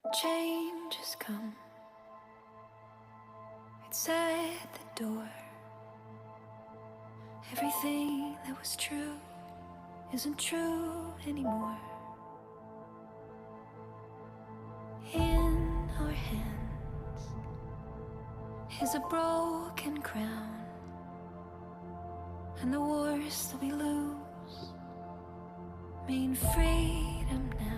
Change has come. It's at the door. Everything that was true isn't true anymore. In our hands is a broken crown, and the wars that we lose mean freedom now.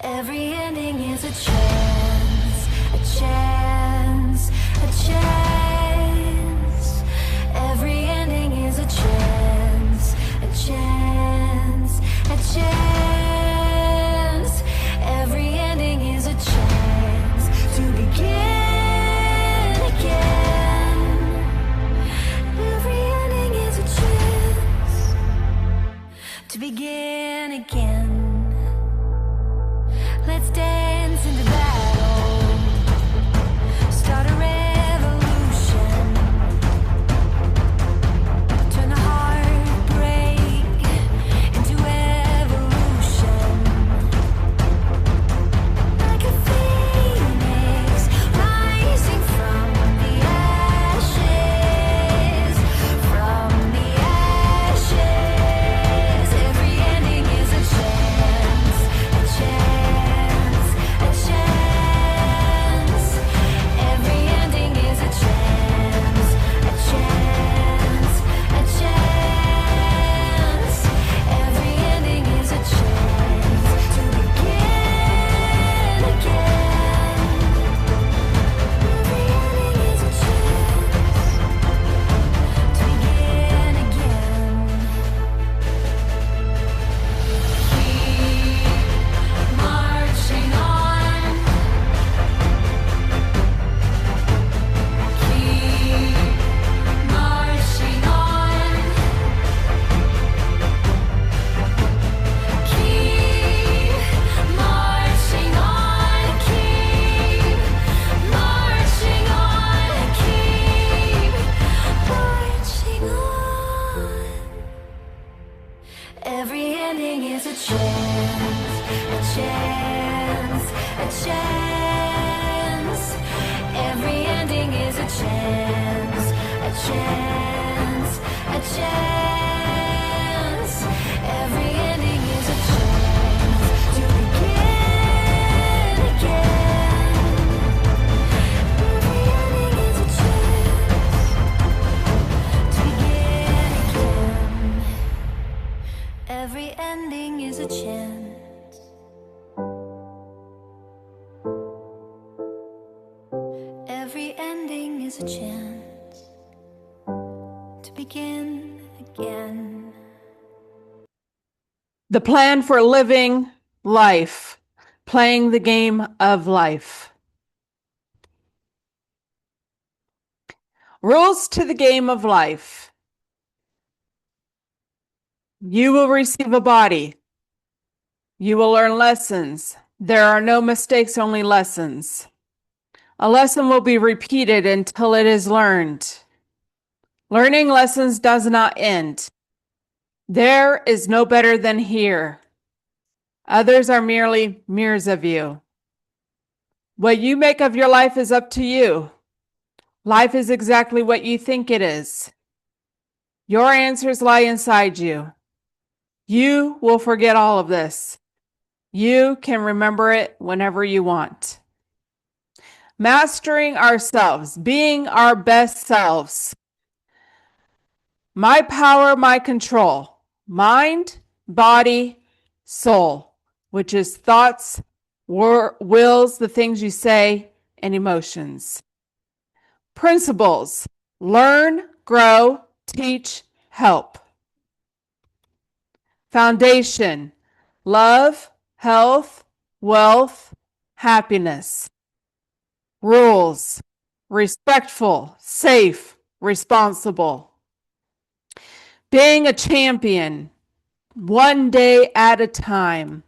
Every ending is a chance, a chance, a chance. Every ending is a chance, a chance, a chance. Every ending is a chance to begin again. Every ending is a chance to begin again. Let's dance into battle, start a revolution, turn the heartbreak into evolution. Like a phoenix rising from the ashes, from the ashes. Every ending is a chance, a chance, a chance. Every ending is a chance, a chance, a chance. Every ending is a chance to begin again. Every ending is a chance to begin again. Keep marching on. Keep marching on. Keep marching on. Keep marching on. Keep marching on. Every ending is a chance, a chance, a chance. Every ending is a chance, a chance, a chance. Every ending is a chance to begin again. Every ending is a chance to begin again. Every ending is a chance. Every ending is a chance to begin again. The plan for living life, playing the game of life. Rules to the game of life. You will receive a body. You will learn lessons. There are no mistakes, only lessons. A lesson will be repeated until it is learned. Learning lessons does not end. There is no better than here. Others are merely mirrors of you. What you make of your life is up to you. Life is exactly what you think it is. Your answers lie inside you. You will forget all of this. You can remember it whenever you want. Mastering ourselves, being our best selves. My power, my control. Mind, body, soul, which is thoughts, wills, the things you say, and emotions. Principles: learn, grow, teach, help. Foundation: love, health, wealth, happiness. Rules: respectful, safe, responsible. Being a champion, one day at a time.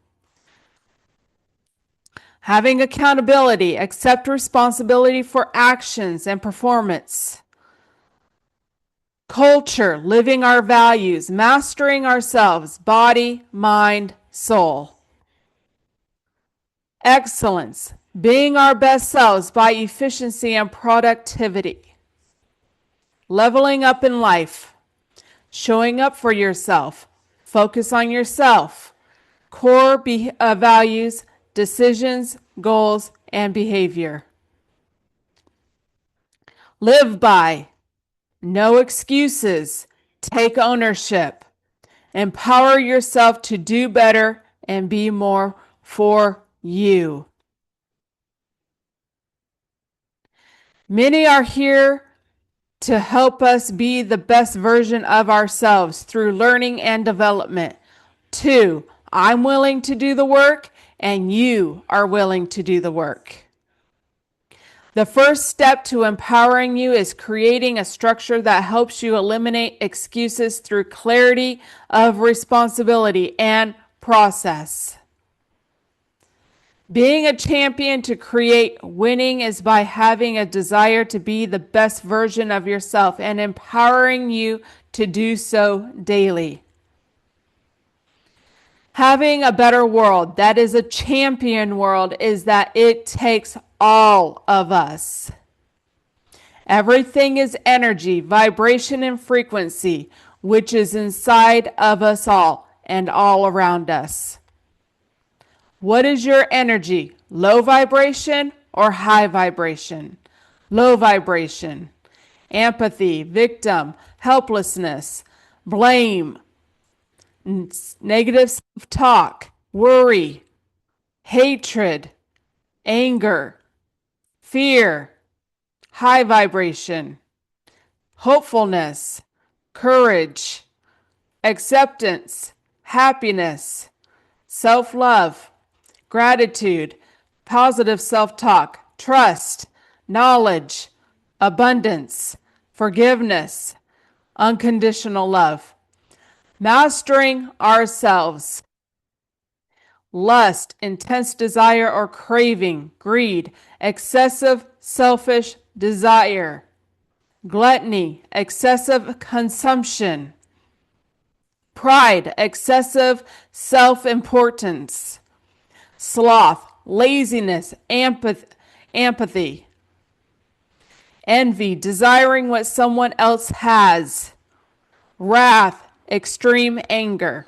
Having accountability, accept responsibility for actions and performance. Culture, living our values, mastering ourselves, body, mind, soul. Excellence, being our best selves by efficiency and productivity. Leveling up in life, showing up for yourself, focus on yourself, core values, decisions, goals, and behavior. Live by, no excuses, take ownership, empower yourself to do better and be more for you. Many are here to help us be the best version of ourselves through learning and development. 2, I'm willing to do the work and you are willing to do the work. The first step to empowering you is creating a structure that helps you eliminate excuses through clarity of responsibility and process. Being a champion to create winning is by having a desire to be the best version of yourself and empowering you to do so daily. Having a better world that is a champion world is that it takes all of us. Everything is energy, vibration, and frequency, which is inside of us all and all around us. What is your energy? Low vibration or high vibration? Low vibration. Empathy, victim, helplessness, blame, negative self-talk, worry, hatred, anger, fear. High vibration. Hopefulness, courage, acceptance, happiness, self-love, gratitude, positive self-talk, trust, knowledge, abundance, forgiveness, unconditional love. Mastering ourselves. Lust, intense desire or craving, greed, excessive selfish desire. Gluttony, excessive consumption. Pride, excessive self-importance. Sloth, laziness, empathy. Envy, desiring what someone else has. Wrath, extreme anger.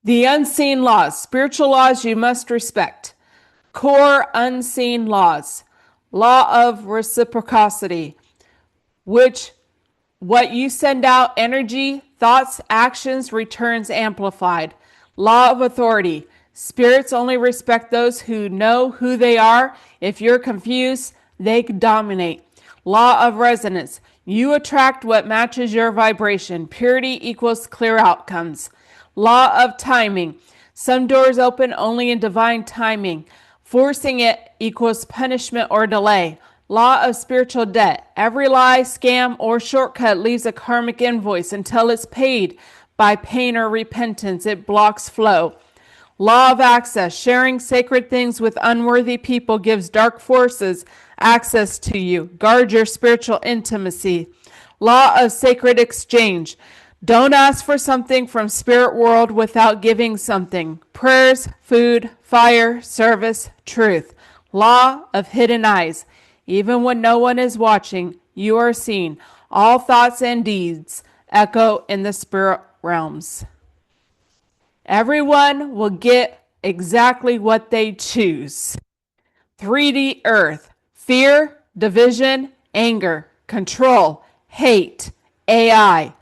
The unseen laws, spiritual laws you must respect. Core unseen laws. Law of reciprocity, which what you send out, energy, thoughts, actions, returns amplified. Law of authority. Spirits only respect those who know who they are. If you're confused, they dominate. Law of resonance. You attract what matches your vibration. Purity equals clear outcomes. Law of timing. Some doors open only in divine timing. Forcing it equals punishment or delay. Law of spiritual debt. Every lie, scam, or shortcut leaves a karmic invoice until it's paid by pain or repentance. It blocks flow. Law of access. Sharing sacred things with unworthy people gives dark forces access to you. Guard your spiritual intimacy. Law of sacred exchange. Don't ask for something from spirit world without giving something. Prayers, food, fire, service, truth. Law of hidden eyes. Even when no one is watching, you are seen. All thoughts and deeds echo in the spirit realms. Everyone will get exactly what they choose. 3D earth. Fear, division, anger, control, hate, AI.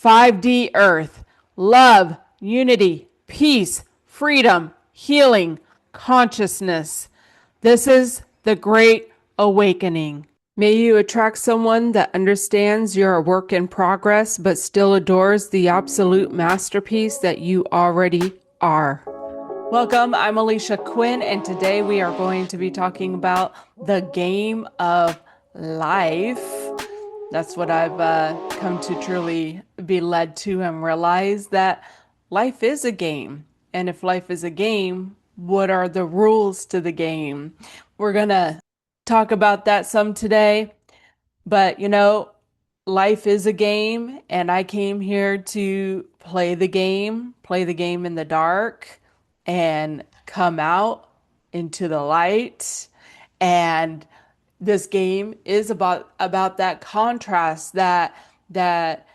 5D earth. Love, unity, peace, freedom, healing, consciousness. This is the great awakening. May you attract someone that understands you're a work in progress, but still adores the absolute masterpiece that you already are. Welcome, I'm Alisha Quinn, and today we are going to be talking about the game of life. That's what I've come to truly be led to and realize that life is a game. And if life is a game, what are the rules to the game? We're gonna talk about that some today, but life is a game, and I came here to play the game in the dark, and come out into the light. And this game is about that contrast, that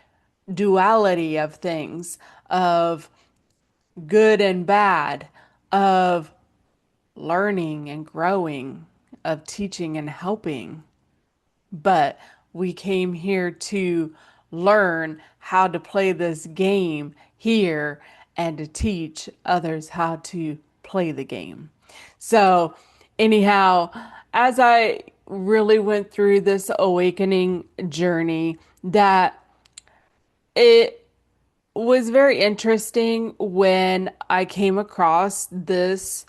duality of things, of good and bad, of learning and growing, of teaching and helping. But we came here to learn how to play this game here and to teach others how to play the game. So, anyhow, as I really went through this awakening journey, that it was very interesting when I came across this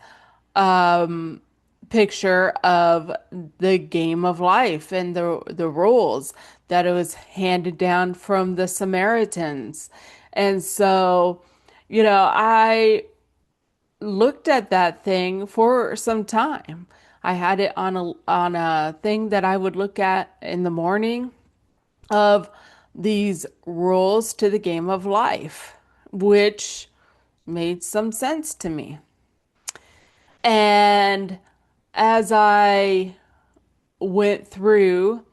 picture of the game of life and the rules that it was handed down from the Samaritans. And so, I looked at that thing for some time. I had it on a thing that I would look at in the morning, of these rules to the game of life, which made some sense to me. And as I went through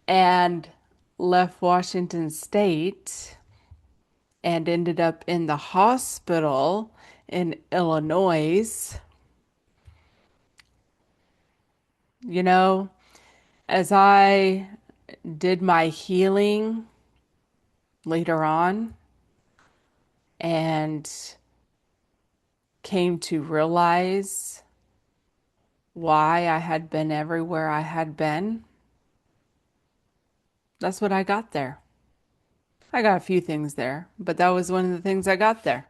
and left Washington State and ended up in the hospital in Illinois, you know, as I did my healing later on and came to realize why I had been everywhere I had been, that's what I got there. I got a few things there, but that was one of the things I got there.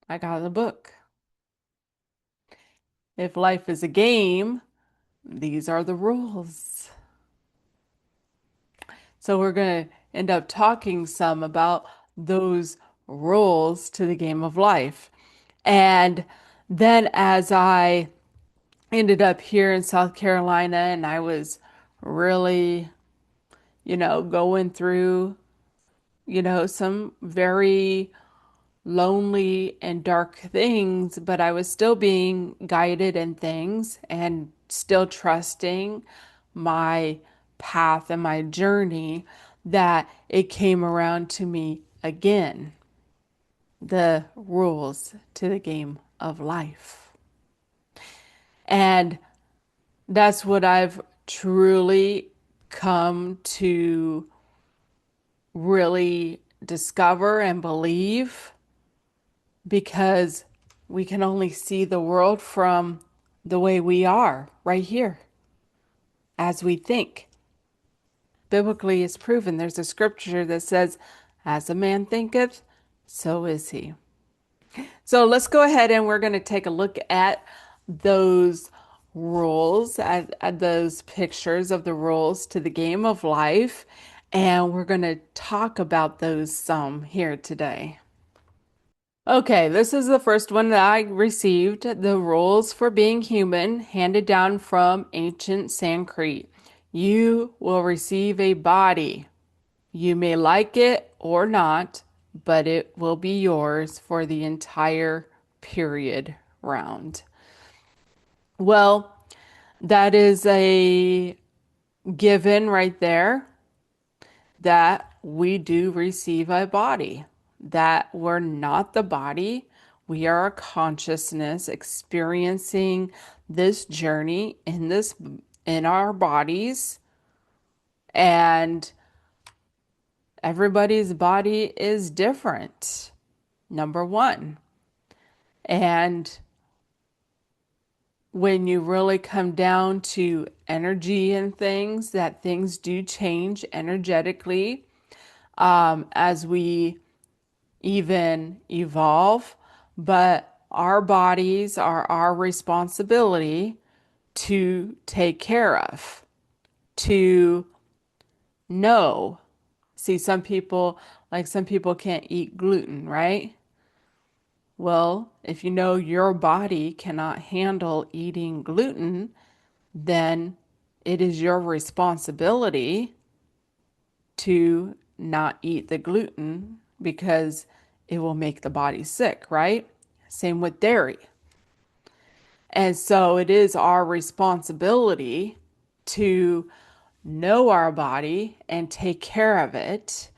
I got the book. If life is a game, these are the rules. So we're going to end up talking some about those rules to the game of life. And then as I ended up here in South Carolina, and I was really, going through, some very lonely and dark things, but I was still being guided in things and still trusting my path and my journey, that it came around to me again, the rules to the game of life. And that's what I've truly come to really discover and believe, because we can only see the world from the way we are right here, as we think. Biblically, it's proven. There's a scripture that says, as a man thinketh, so is he. So let's go ahead and we're going to take a look at those rules, at those pictures of the rules to the game of life. And we're going to talk about those some here today. Okay, this is the first one that I received. The rules for being human, handed down from ancient Sanskrit. You will receive a body. You may like it or not, but it will be yours for the entire period round. Well, that is a given right there, that we do receive a body, that we're not the body. We are a consciousness experiencing this journey in our bodies, and everybody's body is different. Number one. And when you really come down to energy and things, that things do change energetically, as we even evolve, but our bodies are our responsibility to take care of, to know. See, some people can't eat gluten, right? Well, if you know your body cannot handle eating gluten, then it is your responsibility to not eat the gluten because it will make the body sick, right? Same with dairy. And so it is our responsibility to know our body and take care of it.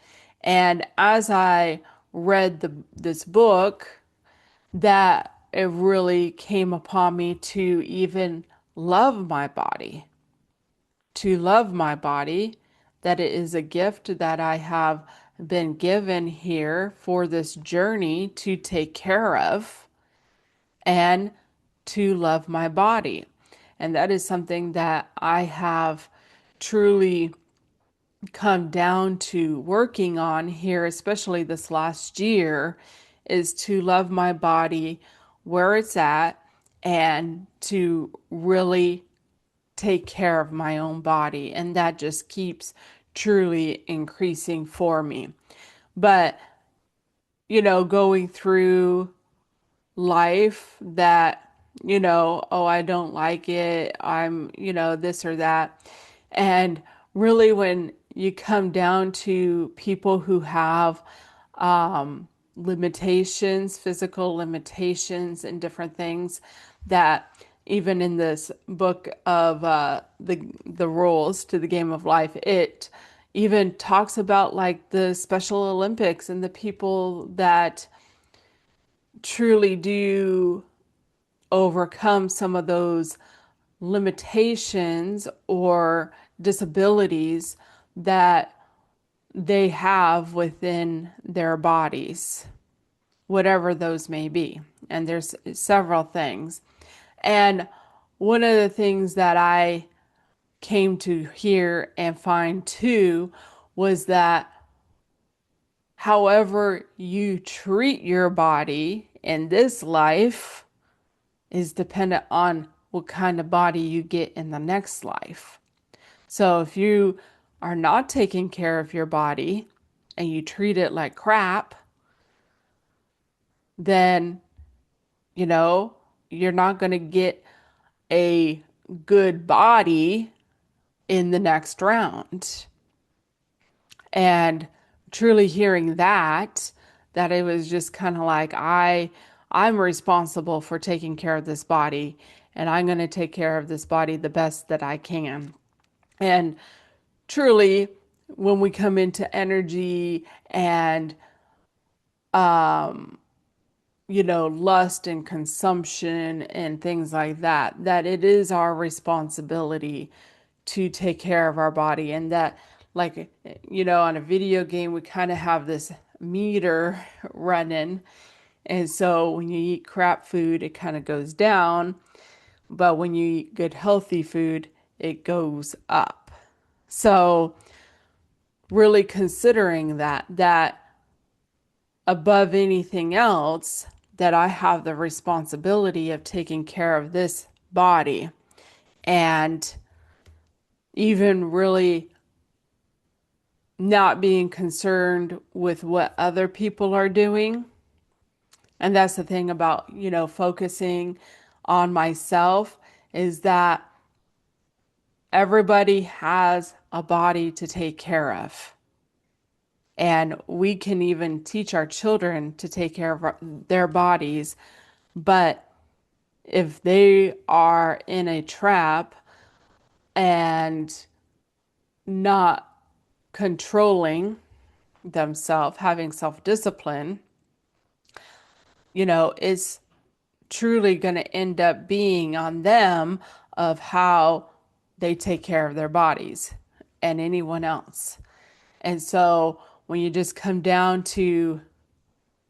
And as I read this book, that it really came upon me to even love my body, to love my body, that it is a gift that I have been given here for this journey to take care of and to love my body. And that is something that I have truly come down to working on here, especially this last year, is to love my body where it's at and to really take care of my own body. And that just keeps truly increasing for me. But, going through life that, oh, I don't like it, I'm, this or that. And really, when you come down to people who have limitations, physical limitations, and different things, that even in this book of the rules to the game of life, it even talks about like the Special Olympics and the people that truly do overcome some of those limitations or disabilities that they have within their bodies, whatever those may be. And there's several things. And one of the things that I came to hear and find too was that however you treat your body in this life is dependent on what kind of body you get in the next life. So if you are not taking care of your body and you treat it like crap, then, you're not going to get a good body in the next round. And truly hearing that it was just kind of like I'm responsible for taking care of this body, and I'm going to take care of this body the best that I can. And truly, when we come into energy and lust and consumption and things like that, that it is our responsibility to take care of our body. And that, like, on a video game, we kind of have this meter running. And so when you eat crap food, it kind of goes down. But when you eat good, healthy food, it goes up. So really considering that above anything else, that I have the responsibility of taking care of this body, and even really not being concerned with what other people are doing. And that's the thing about, focusing on myself, is that everybody has a body to take care of. And we can even teach our children to take care of their bodies. But if they are in a trap and not controlling themselves, having self-discipline, it's truly going to end up being on them of how they take care of their bodies and anyone else. And so when you just come down to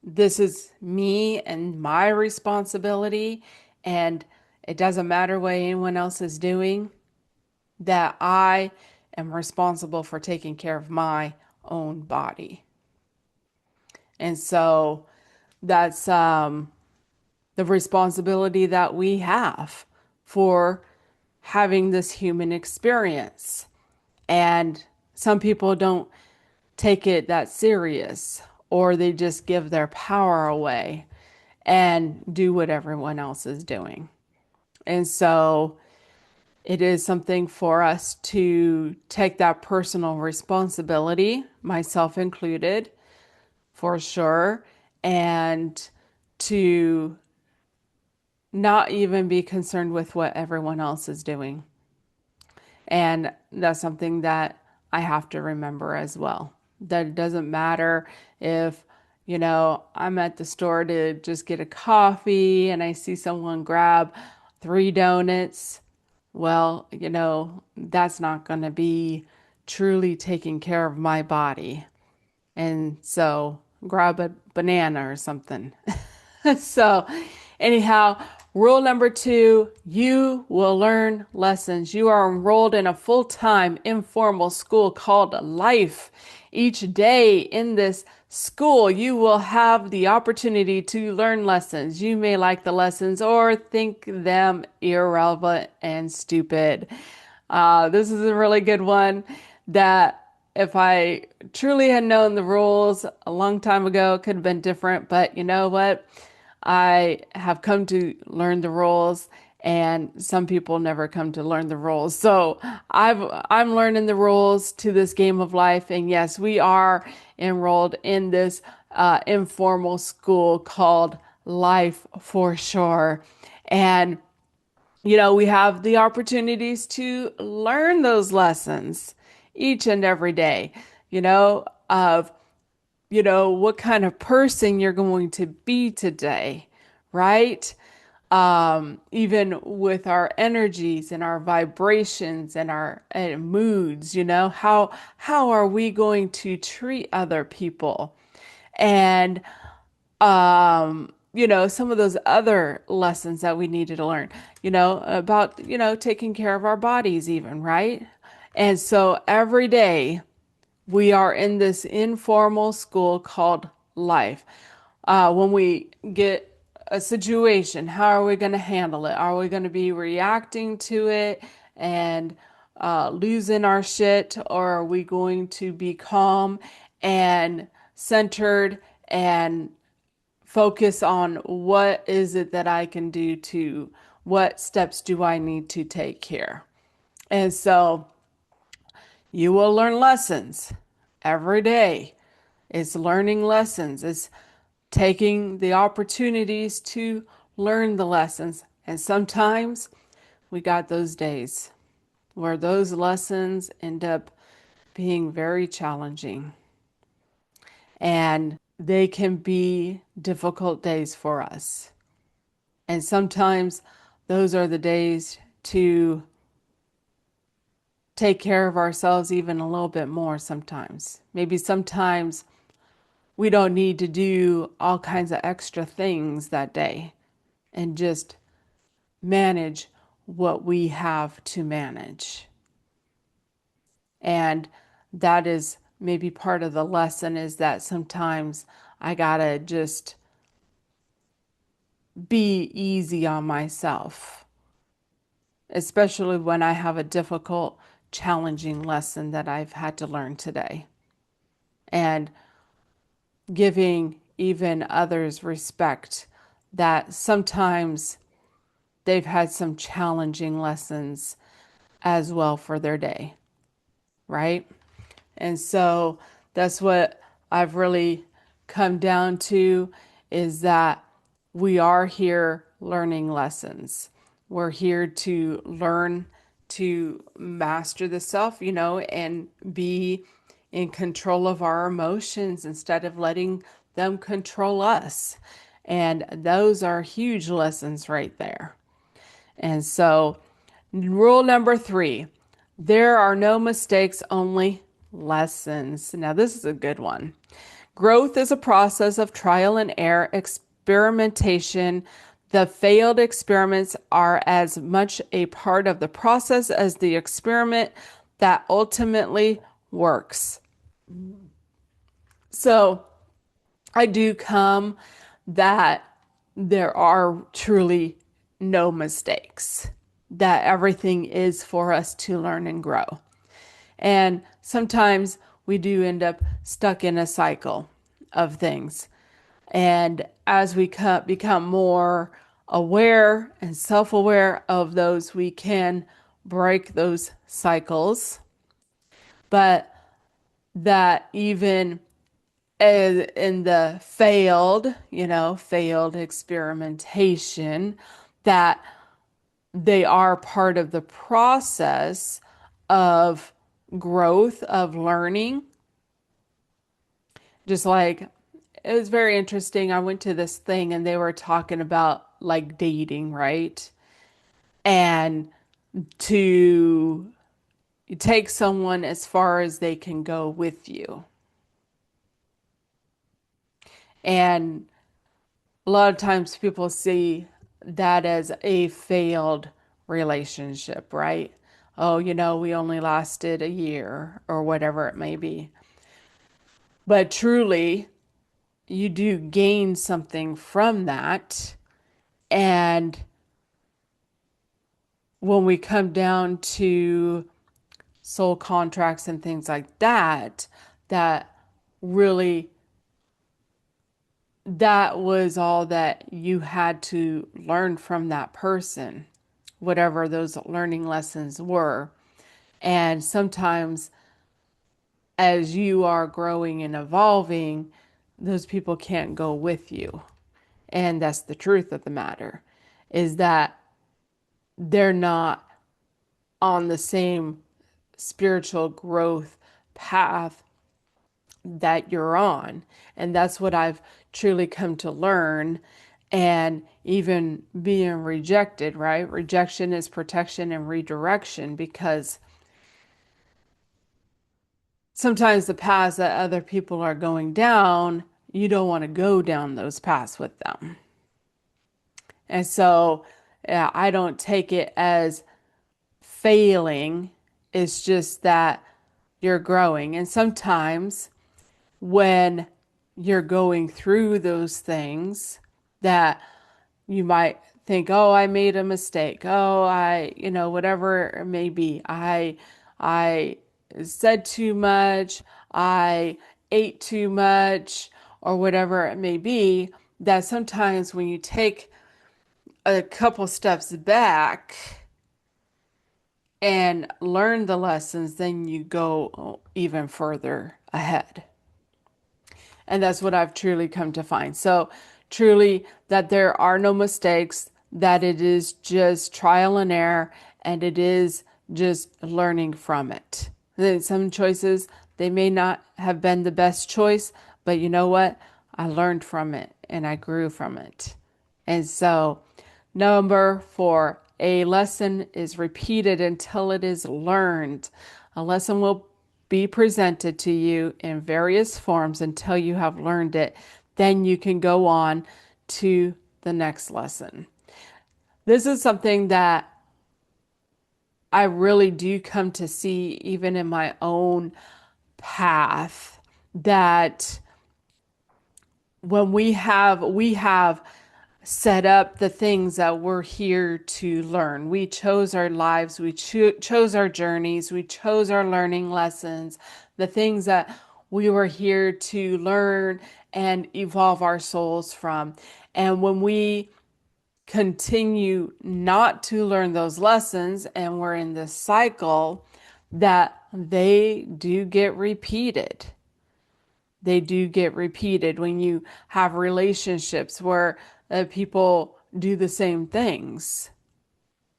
this is me and my responsibility, and it doesn't matter what anyone else is doing, that I am responsible for taking care of my own body. And so that's the responsibility that we have for having this human experience. And some people don't take it that serious, or they just give their power away. and do what everyone else is doing. And so it is something for us to take that personal responsibility, myself included, for sure, and to not even be concerned with what everyone else is doing. And that's something that I have to remember as well. That it doesn't matter if, I'm at the store to just get a coffee and I see someone grab 3 donuts. Well, that's not going to be truly taking care of my body. And so grab a banana or something. So, anyhow, rule number 2, you will learn lessons. You are enrolled in a full-time informal school called Life. Each day in this school, you will have the opportunity to learn lessons. You may like the lessons or think them irrelevant and stupid. This is a really good one that if I truly had known the rules a long time ago, it could have been different. But you know what? I have come to learn the rules, and some people never come to learn the rules. So I'm learning the rules to this game of life. And yes, we are enrolled in this informal school called Life for sure. And we have the opportunities to learn those lessons each and every day, of, what kind of person you're going to be today, right? Even with our energies and our vibrations and our moods, how are we going to treat other people? And some of those other lessons that we needed to learn, about, taking care of our bodies even, right? And so every day we are in this informal school called Life. When we get a situation, how are we going to handle it? Are we going to be reacting to it and losing our shit, or are we going to be calm and centered and focus on what is it that I can do, to what steps do I need to take here? And so you will learn lessons every day. It's learning lessons. It's taking the opportunities to learn the lessons. And sometimes we got those days where those lessons end up being very challenging. And they can be difficult days for us. And sometimes those are the days to take care of ourselves even a little bit more sometimes. Maybe sometimes we don't need to do all kinds of extra things that day and just manage what we have to manage. And that is maybe part of the lesson, is that sometimes I gotta just be easy on myself, especially when I have a difficult, challenging lesson that I've had to learn today. And giving even others respect that sometimes they've had some challenging lessons as well for their day, right? And so that's what I've really come down to, is that we are here learning lessons. We're here to learn to master the self, and be in control of our emotions instead of letting them control us. And those are huge lessons right there. And so, rule number 3, there are no mistakes, only lessons. Now, this is a good one. Growth is a process of trial and error, experimentation. The failed experiments are as much a part of the process as the experiment that ultimately works. So I do come that there are truly no mistakes, that everything is for us to learn and grow. And sometimes we do end up stuck in a cycle of things. And as we become more aware and self aware of those, we can break those cycles. But that even in the failed experimentation, that they are part of the process of growth, of learning. Just like it was very interesting. I went to this thing and they were talking about like dating, right? And to take someone as far as they can go with you. And a lot of times people see that as a failed relationship, right? Oh, we only lasted a year or whatever it may be. But truly, you do gain something from that. And when we come down to soul contracts and things like that, that really, that was all that you had to learn from that person, whatever those learning lessons were. And sometimes as you are growing and evolving, those people can't go with you. And that's the truth of the matter, is that they're not on the same spiritual growth path that you're on. And that's what I've truly come to learn. And even being rejected, right? Rejection is protection and redirection, because sometimes the paths that other people are going down, you don't want to go down those paths with them. And so yeah, I don't take it as failing. It's just that you're growing. And sometimes when you're going through those things, that you might think, oh, I made a mistake. Oh, whatever it may be. I said too much. I ate too much, or whatever it may be. That sometimes when you take a couple steps back and learn the lessons, then you go even further ahead. And that's what I've truly come to find. So, truly, that there are no mistakes, that it is just trial and error, and it is just learning from it. Then some choices, they may not have been the best choice, but you know what? I learned from it and I grew from it. And so, number 4, a lesson is repeated until it is learned. A lesson will be presented to you in various forms until you have learned it. Then you can go on to the next lesson. This is something that I really do come to see even in my own path, that when we have set up the things that we're here to learn. We chose our lives, we chose our journeys, we chose our learning lessons, the things that we were here to learn and evolve our souls from. And when we continue not to learn those lessons and we're in this cycle, that they do get repeated. They do get repeated when you have relationships where people do the same things.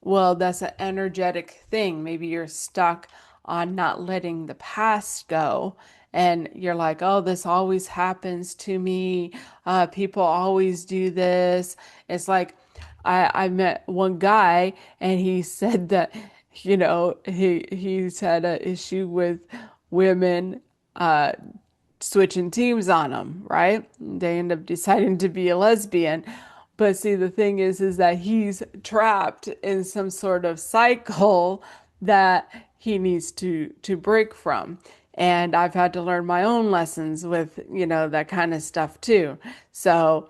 Well, that's an energetic thing. Maybe you're stuck on not letting the past go. And you're like, oh, this always happens to me. People always do this. It's like, I met one guy and he said that, he's had an issue with women switching teams on them, right? They end up deciding to be a lesbian. But see, the thing is that he's trapped in some sort of cycle that he needs to break from. And I've had to learn my own lessons with, that kind of stuff too. So,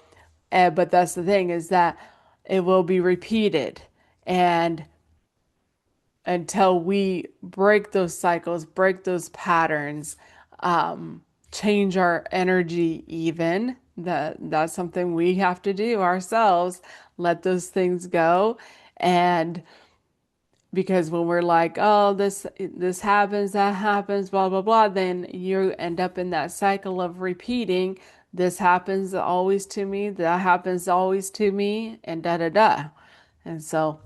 but that's the thing, is that it will be repeated. And until we break those cycles, break those patterns, change our energy even. That's something we have to do ourselves, let those things go. And because when we're like, oh, this happens, that happens, blah blah blah, then you end up in that cycle of repeating, this happens always to me, that happens always to me, and da da da. And so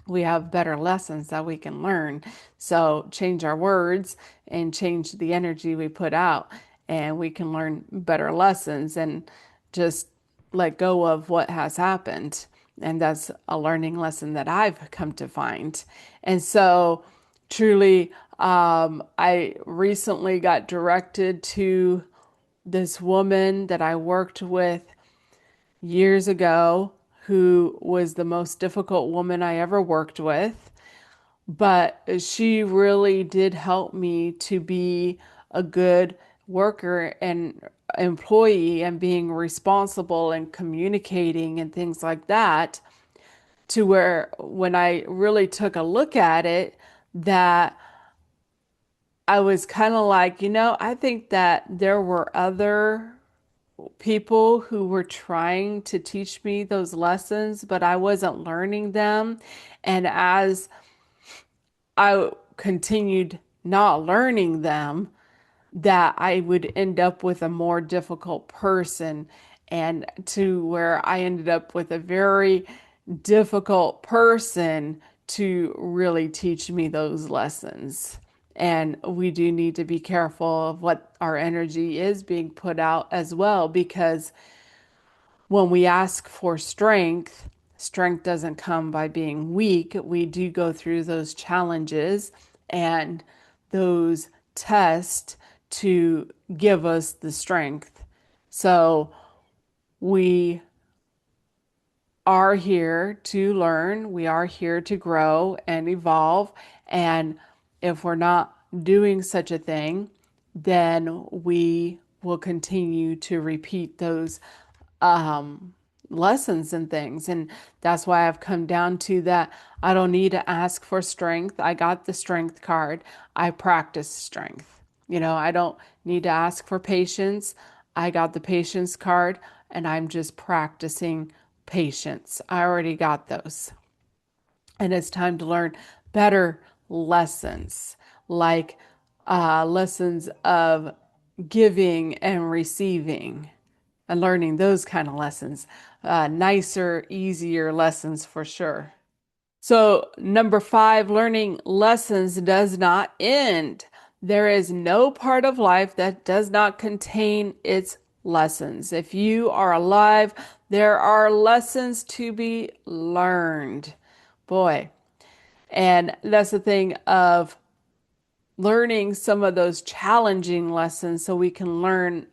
we have better lessons that we can learn. So change our words and change the energy we put out, and we can learn better lessons and just let go of what has happened. And that's a learning lesson that I've come to find. And so, truly, I recently got directed to this woman that I worked with years ago who was the most difficult woman I ever worked with. But she really did help me to be a good worker and employee and being responsible and communicating and things like that, to where when I really took a look at it, that I was kind of like, I think that there were other people who were trying to teach me those lessons, but I wasn't learning them. And as I continued not learning them, that I would end up with a more difficult person, and to where I ended up with a very difficult person to really teach me those lessons. And we do need to be careful of what our energy is being put out as well, because when we ask for strength, strength doesn't come by being weak. We do go through those challenges and those tests to give us the strength. So we are here to learn, we are here to grow and evolve. And if we're not doing such a thing, then we will continue to repeat those um, lessons and things. And that's why I've come down to that. I don't need to ask for strength. I got the strength card. I practice strength. I don't need to ask for patience. I got the patience card and I'm just practicing patience. I already got those. And it's time to learn better lessons, like lessons of giving and receiving, and learning those kind of lessons. Nicer, easier lessons for sure. So, number 5, learning lessons does not end. There is no part of life that does not contain its lessons. If you are alive, there are lessons to be learned. Boy. And that's the thing of learning some of those challenging lessons so we can learn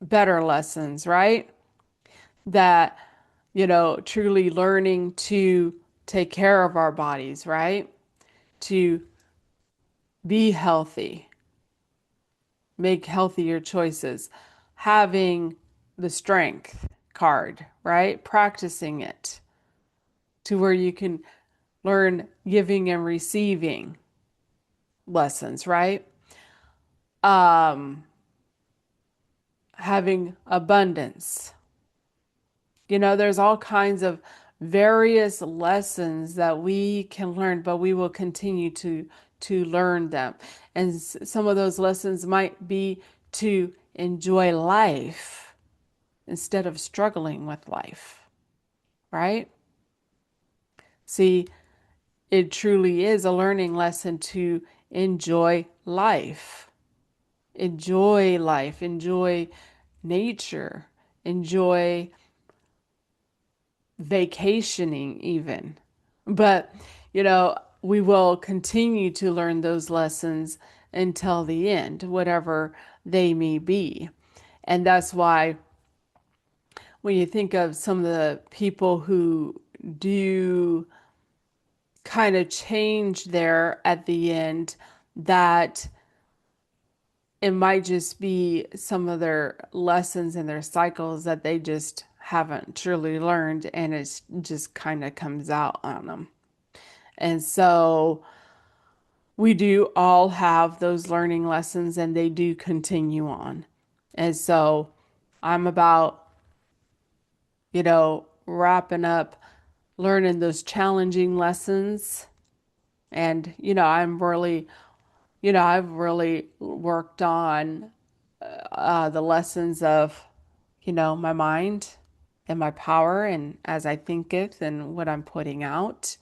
better lessons, right? That, truly learning to take care of our bodies, right? To be healthy, make healthier choices, having the strength card, right? Practicing it to where you can learn giving and receiving lessons, right? Um, having abundance. There's all kinds of various lessons that we can learn, but we will continue to learn them. And some of those lessons might be to enjoy life instead of struggling with life, right? See, it truly is a learning lesson to enjoy life. Enjoy life, enjoy nature, enjoy vacationing even. But, we will continue to learn those lessons until the end, whatever they may be. And that's why when you think of some of the people who do kind of change there at the end, that it might just be some of their lessons and their cycles that they just haven't truly learned, and it just kind of comes out on them. And so we do all have those learning lessons and they do continue on. And so I'm about, wrapping up learning those challenging lessons. And, I've really worked on the lessons of, my mind and my power and as I thinketh and what I'm putting out,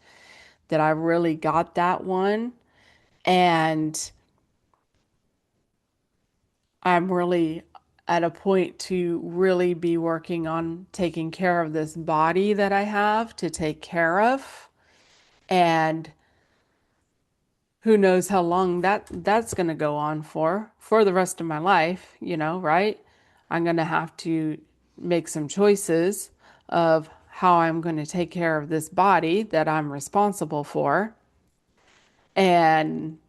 that I really got that one. And I'm really at a point to really be working on taking care of this body that I have to take care of. And who knows how long that's going to go on for the rest of my life, right? I'm going to have to make some choices of how I'm going to take care of this body that I'm responsible for, and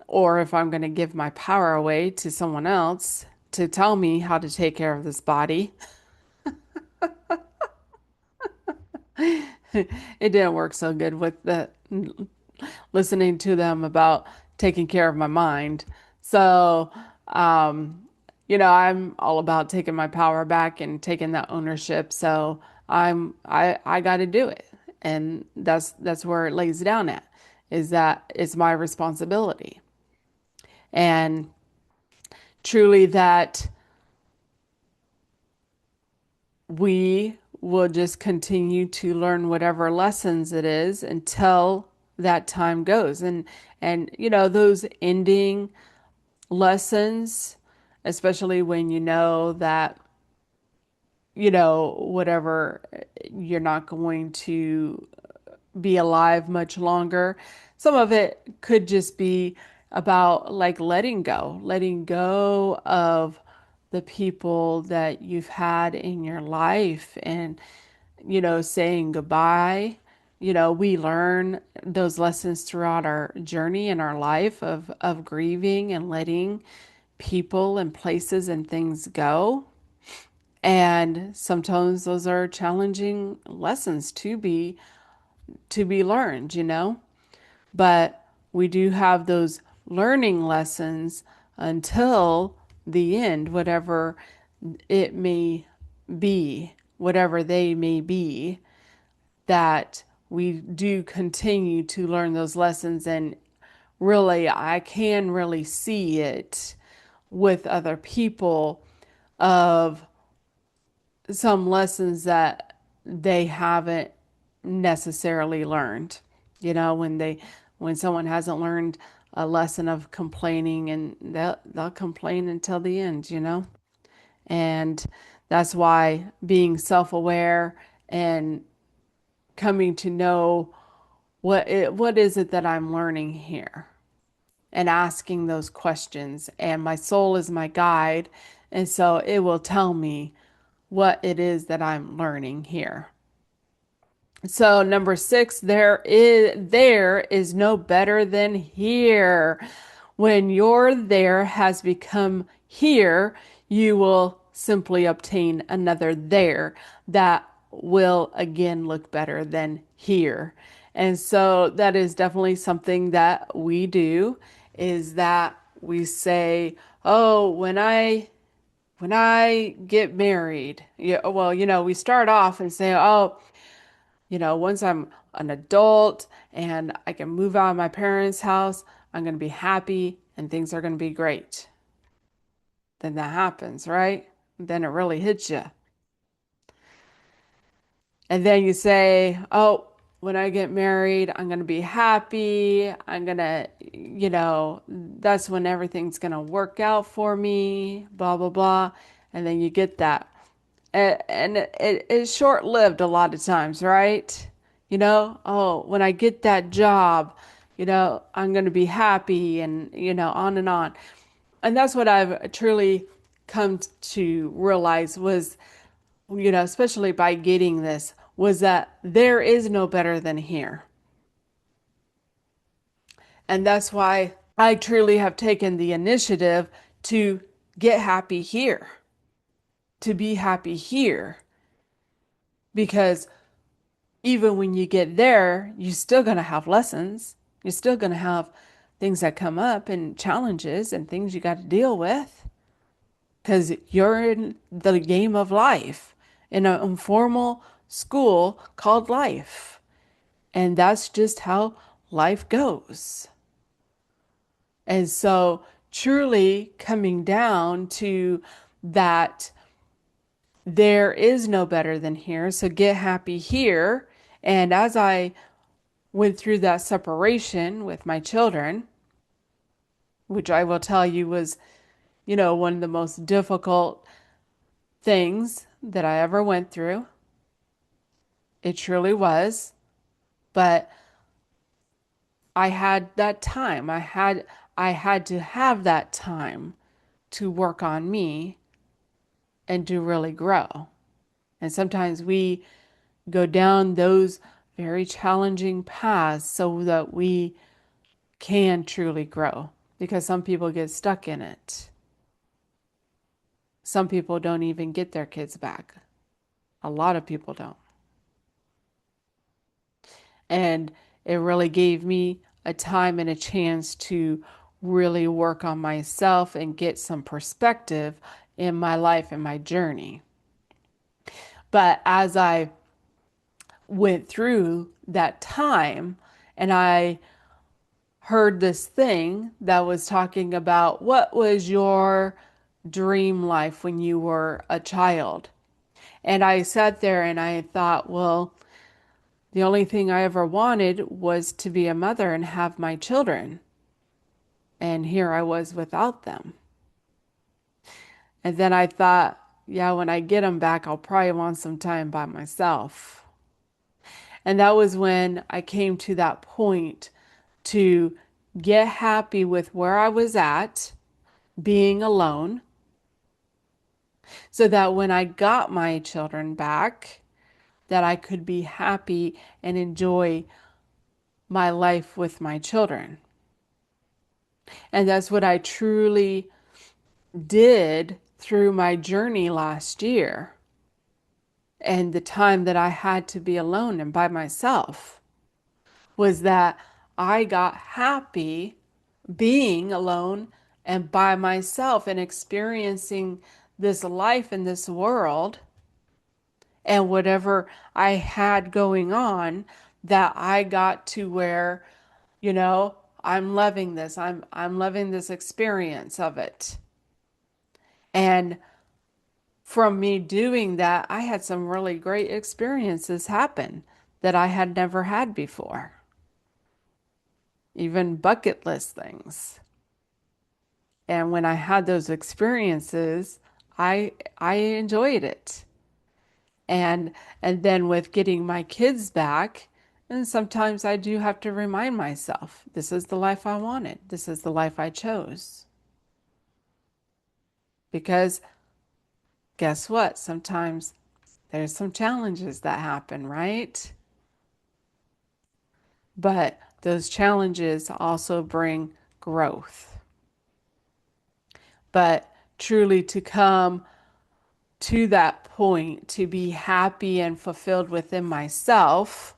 or if I'm going to give my power away to someone else to tell me how to take care of this body. It didn't work so good with the listening to them about taking care of my mind. So, um, I'm all about taking my power back and taking that ownership. So I got to do it. And that's where it lays down at, is that it's my responsibility. And truly that we will just continue to learn whatever lessons it is until that time goes. And those ending lessons, especially when you know that, whatever, you're not going to be alive much longer. Some of it could just be about like letting go of the people that you've had in your life and, saying goodbye. We learn those lessons throughout our journey in our life of grieving and letting people and places and things go. And sometimes those are challenging lessons to be learned, but we do have those learning lessons until the end, whatever it may be, whatever they may be, that we do continue to learn those lessons. And really, I can really see it with other people of some lessons that they haven't necessarily learned. When someone hasn't learned a lesson of complaining, and they'll complain until the end, And that's why being self-aware and coming to know what is it that I'm learning here, and asking those questions. And my soul is my guide, and so it will tell me what it is that I'm learning here. So number 6, there is no better than here. When your there has become here, you will simply obtain another there that will again look better than here. And so that is definitely something that we do, is that we say, "Oh, when I get married," yeah, well, we start off and say, "Oh, once I'm an adult and I can move out of my parents' house, I'm going to be happy and things are going to be great." Then that happens, right? Then it really hits you. And then you say, "Oh, when I get married, I'm going to be happy. I'm going to, that's when everything's going to work out for me, blah, blah, blah." And then you get that. And it's short-lived a lot of times, right? Oh, when I get that job, I'm going to be happy, and, on and on. And that's what I've truly come to realize was, especially by getting this, was that there is no better than here. And that's why I truly have taken the initiative to get happy here, to be happy here, because even when you get there, you're still going to have lessons. You're still going to have things that come up and challenges and things you got to deal with, because you're in the game of life in an informal school called life. And that's just how life goes. And so, truly coming down to that, there is no better than here. So, get happy here. And as I went through that separation with my children, which I will tell you was, one of the most difficult things that I ever went through. It truly was. But I had that time. I had to have that time to work on me and to really grow. And sometimes we go down those very challenging paths so that we can truly grow, because some people get stuck in it. Some people don't even get their kids back. A lot of people don't. And it really gave me a time and a chance to really work on myself and get some perspective in my life and my journey. But as I went through that time and I heard this thing that was talking about what was your dream life when you were a child. And I sat there and I thought, well, the only thing I ever wanted was to be a mother and have my children. And here I was without them. And then I thought, yeah, when I get them back, I'll probably want some time by myself. And that was when I came to that point to get happy with where I was at, being alone, so that when I got my children back, that I could be happy and enjoy my life with my children. And that's what I truly did through my journey last year and the time that I had to be alone and by myself, was that I got happy being alone and by myself and experiencing this life in this world and whatever I had going on, that I got to where, I'm loving this. I'm loving this experience of it. And from me doing that, I had some really great experiences happen that I had never had before. Even bucket list things. And when I had those experiences, I enjoyed it. And and then with getting my kids back, and sometimes I do have to remind myself, this is the life I wanted. This is the life I chose. Because guess what? Sometimes there's some challenges that happen, right? But those challenges also bring growth. But truly to come to that point, to be happy and fulfilled within myself,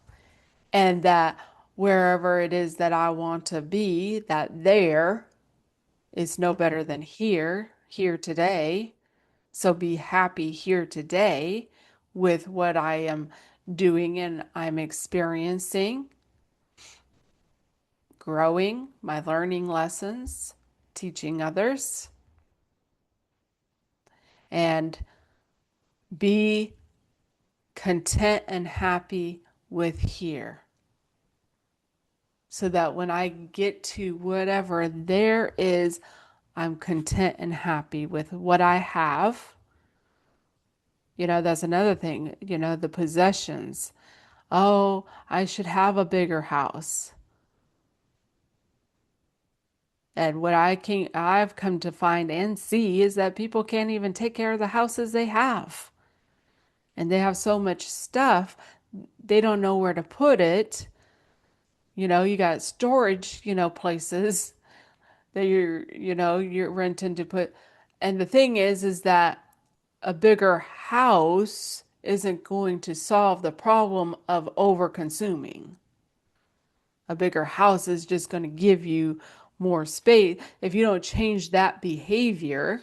and that wherever it is that I want to be, that there is no better than here today. So be happy here today with what I am doing and I'm experiencing, growing my learning lessons, teaching others, and be content and happy with here. So that when I get to whatever there is, I'm content and happy with what I have. That's another thing, the possessions. Oh, I should have a bigger house. And what I've come to find and see is that people can't even take care of the houses they have. And they have so much stuff, they don't know where to put it. You got storage, places that you're renting to put. And the thing is that a bigger house isn't going to solve the problem of over consuming. A bigger house is just going to give you more space. If you don't change that behavior,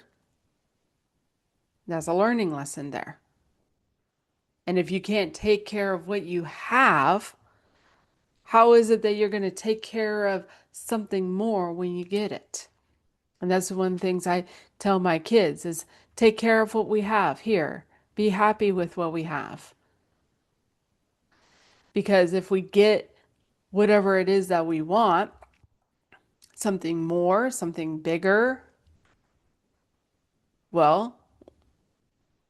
That's a learning lesson there. And if you can't take care of what you have, how is it that you're going to take care of something more when you get it? And that's one of the things I tell my kids is take care of what we have here. Be happy with what we have. Because if we get whatever it is that we want, something more, something bigger, well,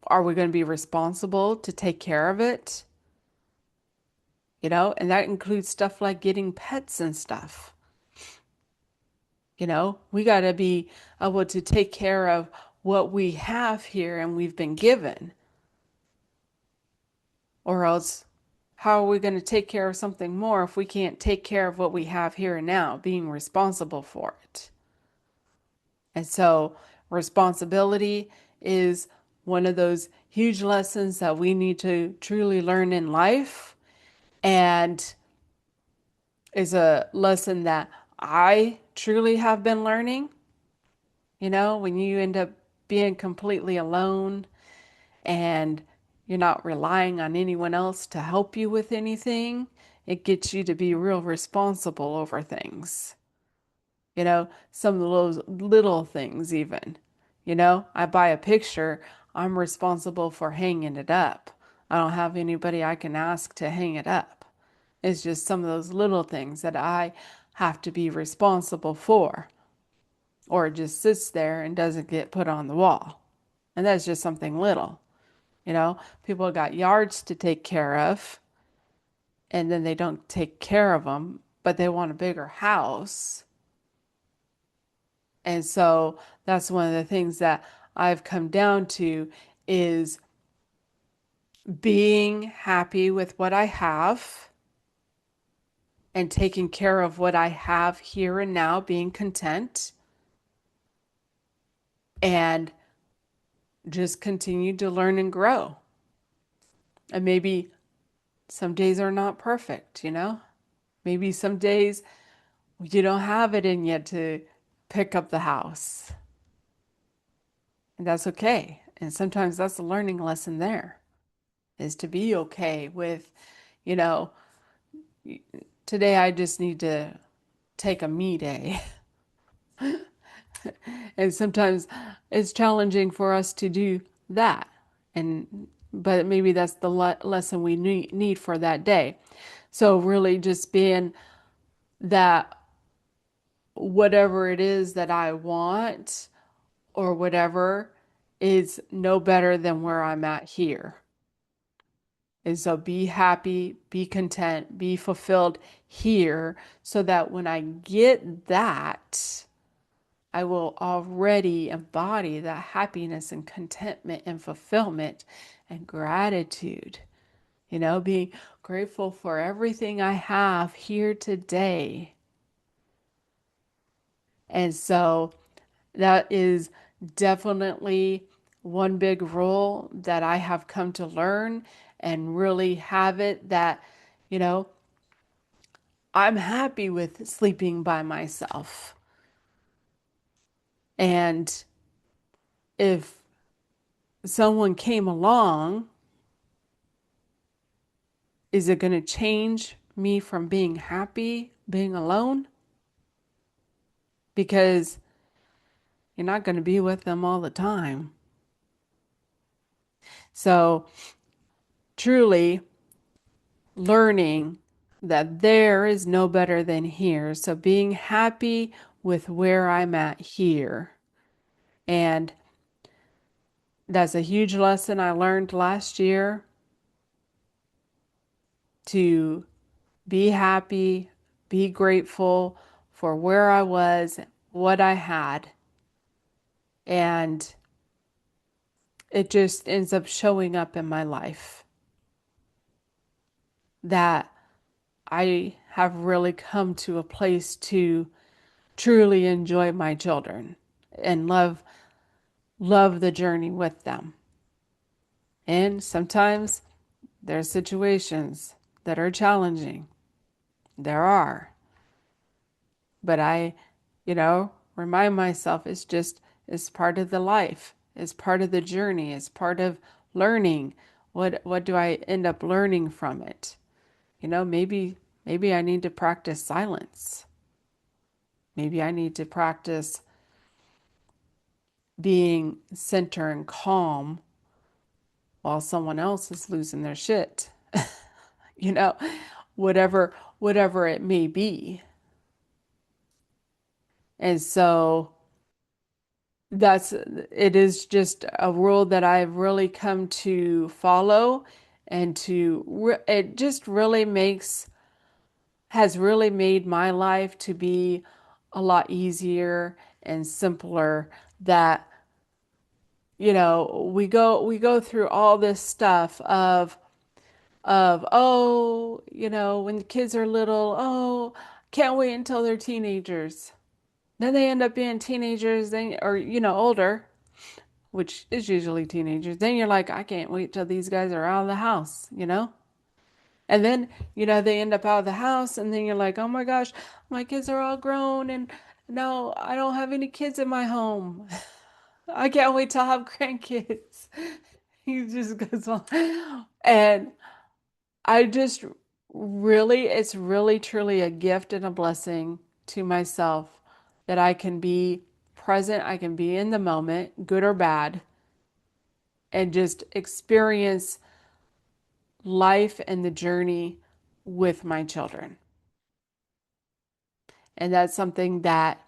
are we going to be responsible to take care of it? And that includes stuff like getting pets and stuff. We got to be able to take care of what we have here and we've been given. Or else, how are we going to take care of something more if we can't take care of what we have here and now, being responsible for it? And so, responsibility is one of those huge lessons that we need to truly learn in life, and is a lesson that I truly have been learning. When you end up being completely alone and you're not relying on anyone else to help you with anything, it gets you to be real responsible over things. Some of those little things, even. I buy a picture, I'm responsible for hanging it up. I don't have anybody I can ask to hang it up. It's just some of those little things that I have to be responsible for, or it just sits there and doesn't get put on the wall. And that's just something little. People got yards to take care of, and then they don't take care of them, but they want a bigger house. And so that's one of the things that I've come down to is being happy with what I have and taking care of what I have here and now, being content, and just continue to learn and grow. And maybe some days are not perfect. Maybe some days you don't have it in yet to pick up the house. And that's okay. And sometimes that's a learning lesson there, is to be okay with, you know, today I just need to take a me day. And sometimes it's challenging for us to do that. But maybe that's the lesson we need for that day. So really just being that whatever it is that I want or whatever is no better than where I'm at here. And so be happy, be content, be fulfilled here so that when I get that, I will already embody that happiness and contentment and fulfillment and gratitude. Being grateful for everything I have here today. And so that is definitely one big rule that I have come to learn and really have it that, you know, I'm happy with sleeping by myself. And if someone came along, is it going to change me from being happy being alone? Because you're not going to be with them all the time. So, truly learning that there is no better than here. So, being happy with where I'm at here. And that's a huge lesson I learned last year, to be happy, be grateful for where I was, what I had. And it just ends up showing up in my life that I have really come to a place to truly enjoy my children and love the journey with them. And sometimes there are situations that are challenging. There are. But I remind myself it's part of the life. It's part of the journey. It's part of learning. What do I end up learning from it? Maybe I need to practice silence. Maybe I need to practice being center and calm while someone else is losing their shit. you know, whatever it may be. And so it is just a rule that I've really come to follow and it just really has really made my life to be a lot easier and simpler that we go through all this stuff of oh, when the kids are little, oh, can't wait until they're teenagers. Then they end up being teenagers, then or older, which is usually teenagers. Then you're like, I can't wait till these guys are out of the house. And then, they end up out of the house, and then you're like, oh my gosh, my kids are all grown, and no, I don't have any kids in my home. I can't wait to have grandkids. He just goes on. And I just it's really truly a gift and a blessing to myself that I can be present, I can be in the moment, good or bad, and just experience life and the journey with my children. And that's something that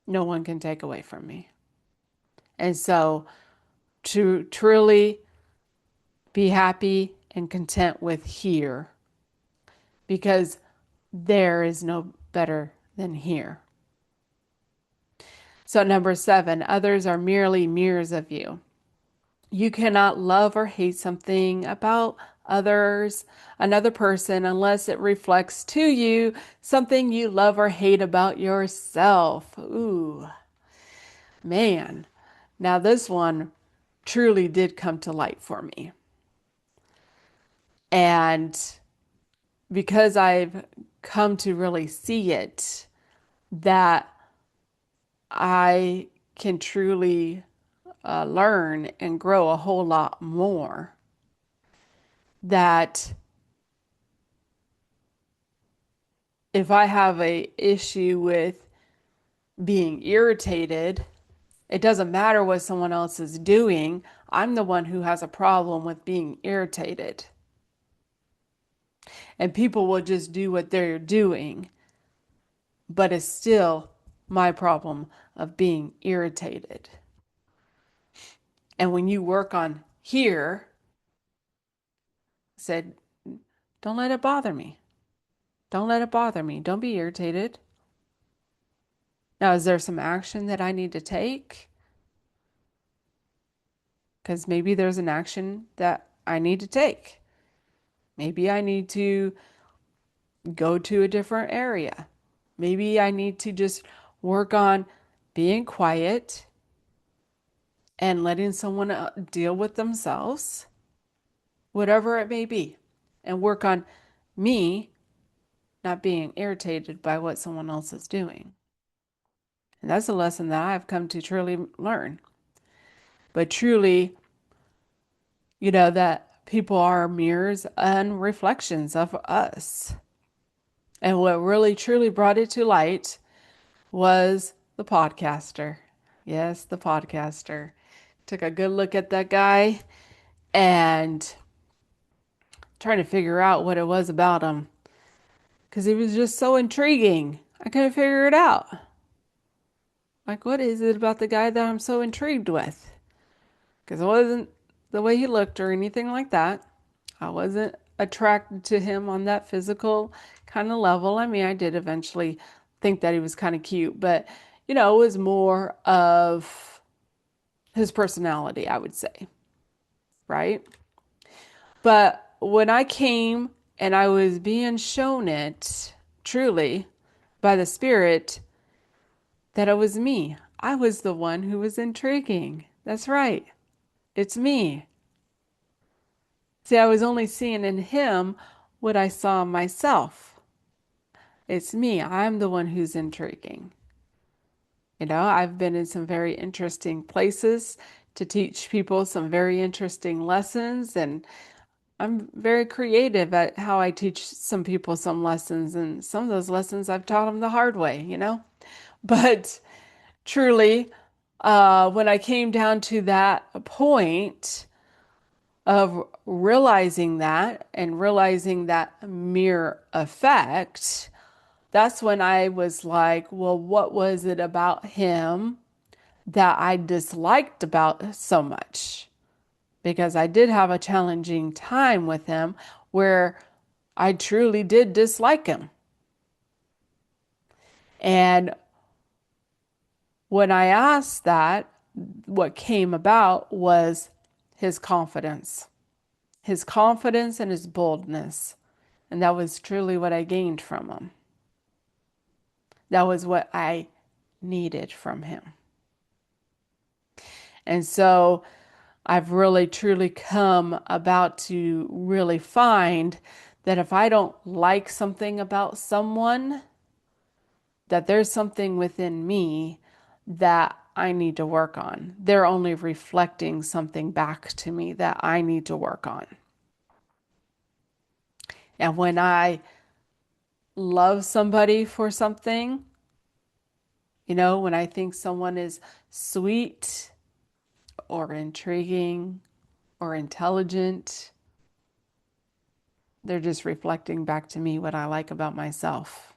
no one can take away from me. And so to truly be happy and content with here, because there is no better than here. So, number 7, others are merely mirrors of you. You cannot love or hate something about another person, unless it reflects to you something you love or hate about yourself. Ooh, man. Now, this one truly did come to light for me. And because I've come to really see it, that I can truly learn and grow a whole lot more. That if I have a issue with being irritated, it doesn't matter what someone else is doing. I'm the one who has a problem with being irritated. And people will just do what they're doing, but it's still my problem of being irritated. And when you work on here, said, don't let it bother me. Don't let it bother me. Don't be irritated. Now, is there some action that I need to take? Because maybe there's an action that I need to take. Maybe I need to go to a different area. Maybe I need to just work on being quiet and letting someone deal with themselves, whatever it may be, and work on me not being irritated by what someone else is doing. And that's a lesson that I've come to truly learn. But truly, that people are mirrors and reflections of us. And what really truly brought it to light was the podcaster. Yes, the podcaster. Took a good look at that guy and trying to figure out what it was about him. Because he was just so intriguing. I couldn't figure it out. Like, what is it about the guy that I'm so intrigued with? Because it wasn't the way he looked or anything like that. I wasn't attracted to him on that physical kind of level. I mean, I did eventually think that he was kind of cute, but it was more of his personality, I would say. Right? But when I came and I was being shown it truly by the Spirit that it was me, I was the one who was intriguing. That's right. It's me. See, I was only seeing in him what I saw in myself. It's me. I'm the one who's intriguing. I've been in some very interesting places to teach people some very interesting lessons, and I'm very creative at how I teach some people some lessons, and some of those lessons I've taught them the hard way, you know? But truly, when I came down to that point of realizing that and realizing that mirror effect, that's when I was like, well, what was it about him that I disliked about so much? Because I did have a challenging time with him where I truly did dislike him. And when I asked that, what came about was his confidence, and his boldness. And that was truly what I gained from him. That was what I needed from him. And so I've really truly come about to really find that if I don't like something about someone, that there's something within me that I need to work on. They're only reflecting something back to me that I need to work on. And when I love somebody for something, when I think someone is sweet or intriguing or intelligent, they're just reflecting back to me what I like about myself.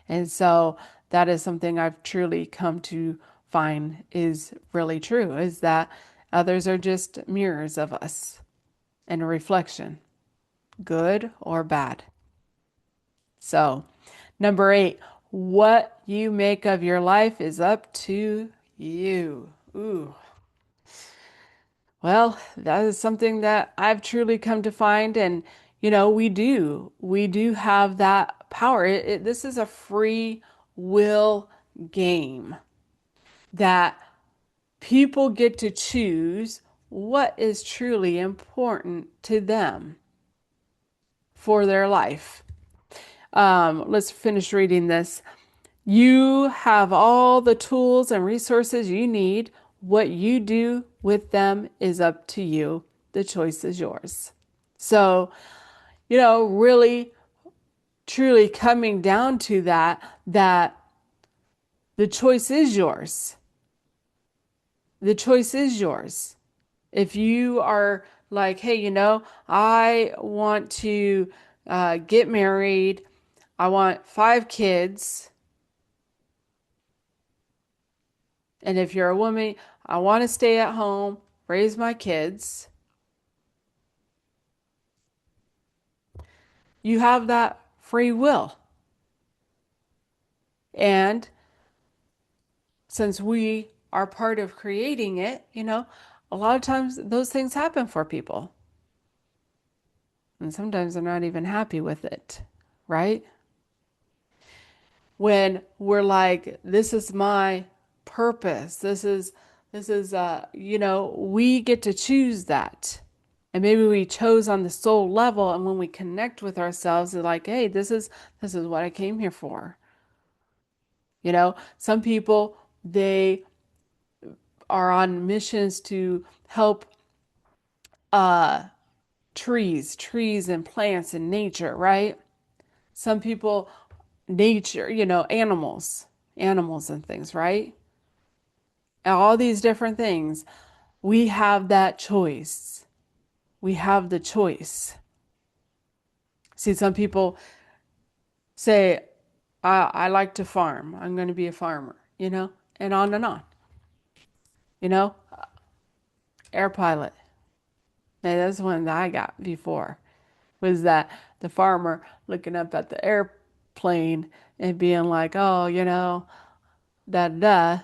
And so that is something I've truly come to find is really true, is that others are just mirrors of us and a reflection, good or bad. So, number 8, what you make of your life is up to you. Ooh. Well, that is something that I've truly come to find. And, we do have that power. This is a free will game that people get to choose what is truly important to them for their life. Let's finish reading this. You have all the tools and resources you need. What you do with them is up to you. The choice is yours. So, really, truly coming down to that the choice is yours. The choice is yours. If you are like, hey, I want to get married, I want 5 kids. And if you're a woman, I want to stay at home, raise my kids. You have that free will. And since we are part of creating it, a lot of times those things happen for people. And sometimes they're not even happy with it, right? When we're like, this is my purpose. This is we get to choose that. And maybe we chose on the soul level, and when we connect with ourselves, it's like, hey, this is what I came here for. Some people, they are on missions to help trees and plants and nature, right? Some people, nature, animals and things, right? And all these different things. We have that choice. We have the choice. See, some people say, I like to farm. I'm going to be a farmer, and on and on. You know, Air pilot. Now, that's one that I got before. Was that the farmer looking up at the airplane and being like, oh, da da.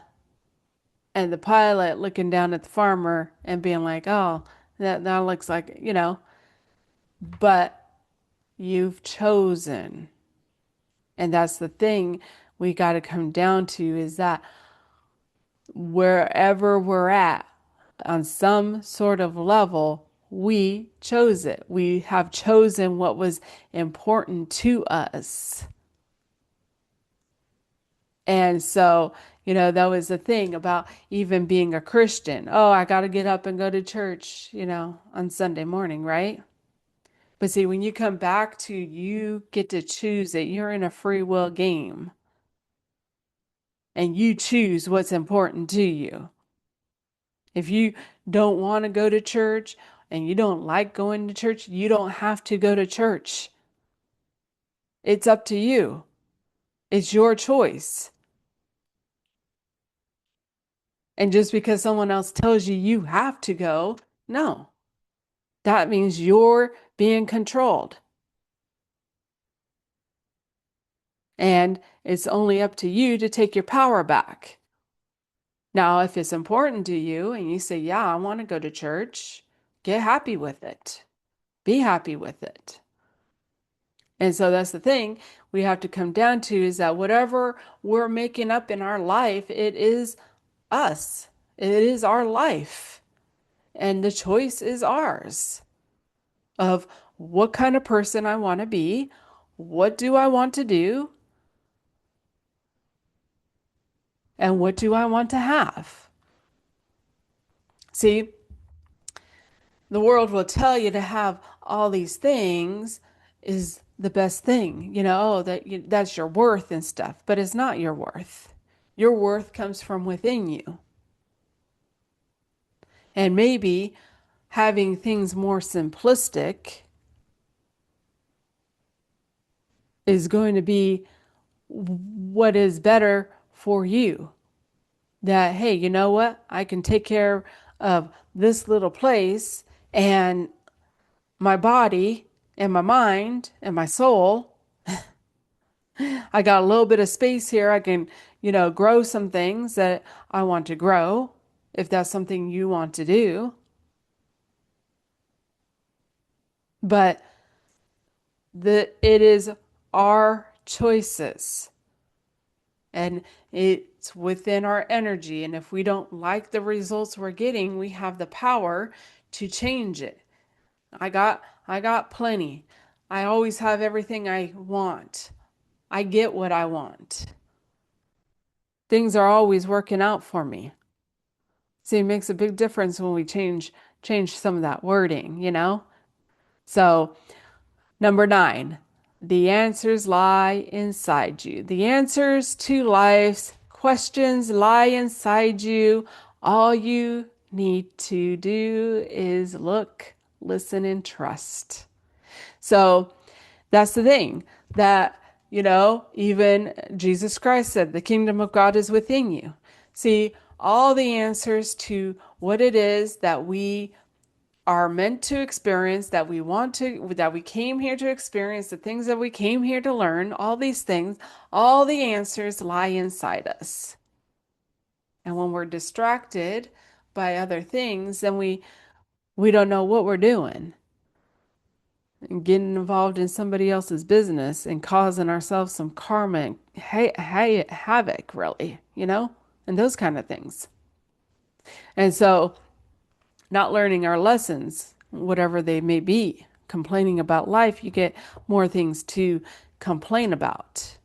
And the pilot looking down at the farmer and being like, oh, that looks like, but you've chosen. And that's the thing we got to come down to is that wherever we're at, on some sort of level, we chose it. We have chosen what was important to us. And so, that was the thing about even being a Christian. Oh, I got to get up and go to church, on Sunday morning, right? But see, when you come back to you get to choose it, you're in a free will game and you choose what's important to you. If you don't want to go to church and you don't like going to church, you don't have to go to church. It's up to you. It's your choice. And just because someone else tells you you have to go, no, that means you're being controlled. And it's only up to you to take your power back. Now, if it's important to you and you say, yeah, I want to go to church, get happy with it. Be happy with it. And so that's the thing we have to come down to is that whatever we're making up in our life, it is us. It is our life. And the choice is ours of what kind of person I want to be, what do I want to do, and what do I want to have. See, the world will tell you to have all these things is the best thing, oh, that's your worth and stuff, but it's not your worth. Your worth comes from within you. And maybe having things more simplistic is going to be what is better for you. That, hey, you know what? I can take care of this little place and my body and my mind and my soul. I got a little bit of space here. I can, grow some things that I want to grow if that's something you want to do. But it is our choices and it's within our energy. And if we don't like the results we're getting, we have the power to change it. I got plenty. I always have everything I want. I get what I want. Things are always working out for me. See, it makes a big difference when we change some of that wording. So, number 9, the answers lie inside you. The answers to life's questions lie inside you. All you need to do is look, listen, and trust. So that's the thing that, even Jesus Christ said, the kingdom of God is within you. See, all the answers to what it is that we are meant to experience, that we came here to experience, the things that we came here to learn, all these things, all the answers lie inside us. And when we're distracted by other things, then we don't know what we're doing and getting involved in somebody else's business and causing ourselves some karma and havoc, really, and those kind of things. And so, not learning our lessons, whatever they may be, complaining about life, you get more things to complain about.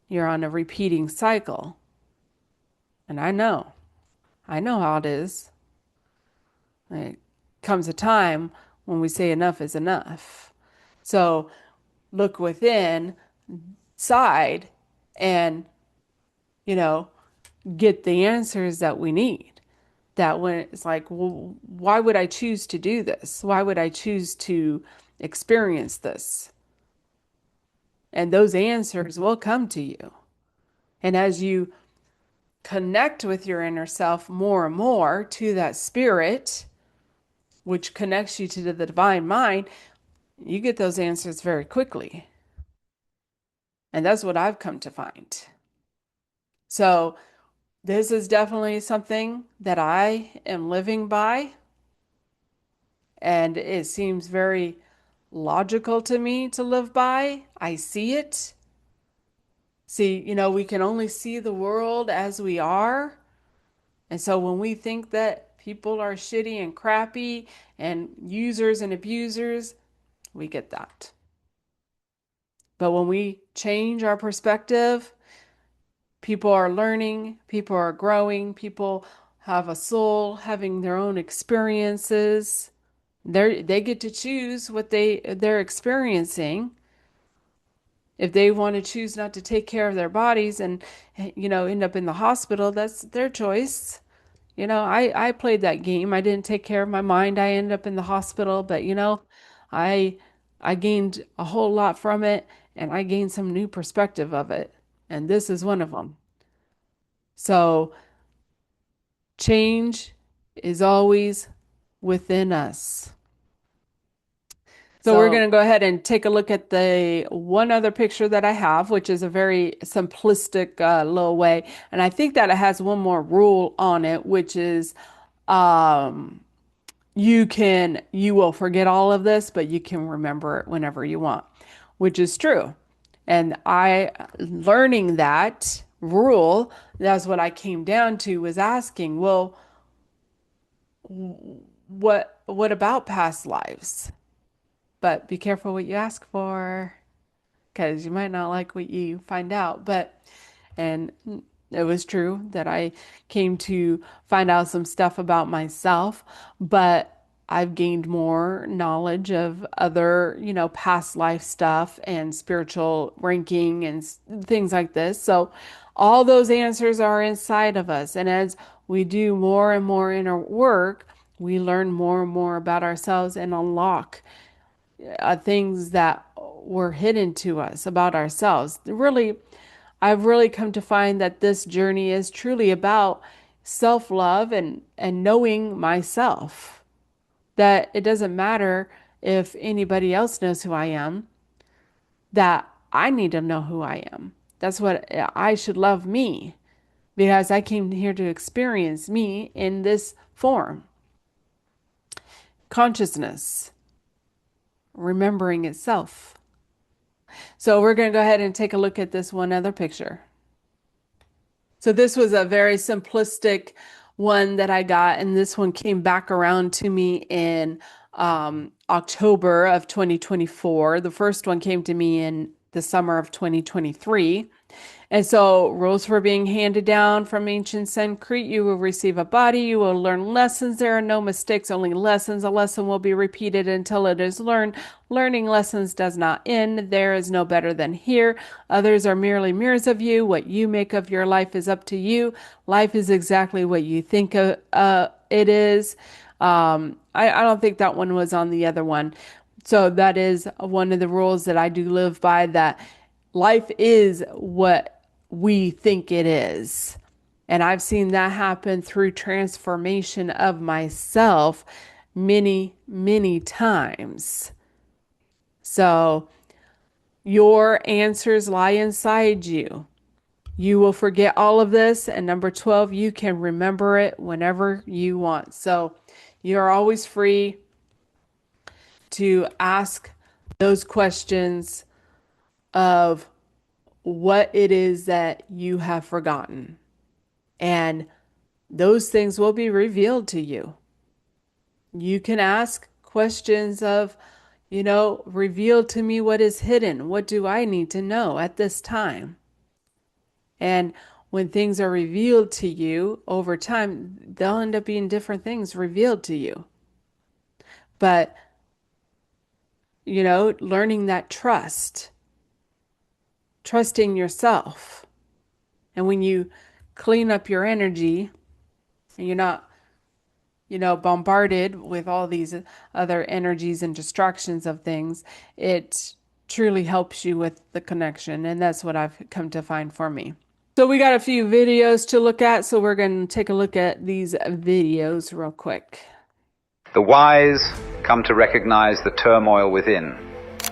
You're on a repeating cycle. And I know how it is. It comes a time when we say enough is enough. So, look within, side, and, you know, get the answers that we need. That when it's like, well, why would I choose to do this? Why would I choose to experience this? And those answers will come to you. And as you connect with your inner self more and more to that spirit, which connects you to the divine mind, you get those answers very quickly. And that's what I've come to find. So, this is definitely something that I am living by. And it seems very logical to me to live by. I see it. See, we can only see the world as we are. And so when we think that people are shitty and crappy and users and abusers, we get that. But when we change our perspective People are learning, people are growing, people have a soul, having their own experiences. They get to choose what they're experiencing. If they want to choose not to take care of their bodies and end up in the hospital, that's their choice. I played that game. I didn't take care of my mind. I ended up in the hospital, but I I gained a whole lot from it, and I gained some new perspective of it. And this is one of them. So change is always within us. So we're going to go ahead and take a look at the one other picture that I have, which is a very simplistic little way. And I think that it has one more rule on it, which is you will forget all of this, but you can remember it whenever you want, which is true. And learning that rule, that's what I came down to, was asking, well, what about past lives? But be careful what you ask for, because you might not like what you find out. And it was true that I came to find out some stuff about myself, but I've gained more knowledge of other, past life stuff and spiritual ranking and things like this. So all those answers are inside of us. And as we do more and more inner work, we learn more and more about ourselves and unlock things that were hidden to us about ourselves. I've really come to find that this journey is truly about self-love and knowing myself. That it doesn't matter if anybody else knows who I am, that I need to know who I am. That's what I should love me, because I came here to experience me in this form. Consciousness, remembering itself. So we're going to go ahead and take a look at this one other picture. So this was a very simplistic one that I got, and this one came back around to me in October of 2024. The first one came to me in the summer of 2023. And so rules were being handed down from ancient Sanskrit. You will receive a body. You will learn lessons. There are no mistakes, only lessons. A lesson will be repeated until it is learned. Learning lessons does not end. There is no better than here. Others are merely mirrors of you. What you make of your life is up to you. Life is exactly what you think it is. I don't think that one was on the other one. So that is one of the rules that I do live by, that life is what we think it is. And I've seen that happen through transformation of myself many, many times. So your answers lie inside you. You will forget all of this. And number 12, you can remember it whenever you want. So you're always free to ask those questions of what it is that you have forgotten. And those things will be revealed to you. You can ask questions of, reveal to me what is hidden. What do I need to know at this time? And when things are revealed to you over time, they'll end up being different things revealed to you. But, learning that trusting yourself. And when you clean up your energy and you're not, bombarded with all these other energies and distractions of things, it truly helps you with the connection. And that's what I've come to find for me. So we got a few videos to look at. So we're going to take a look at these videos real quick. The wise come to recognize the turmoil within,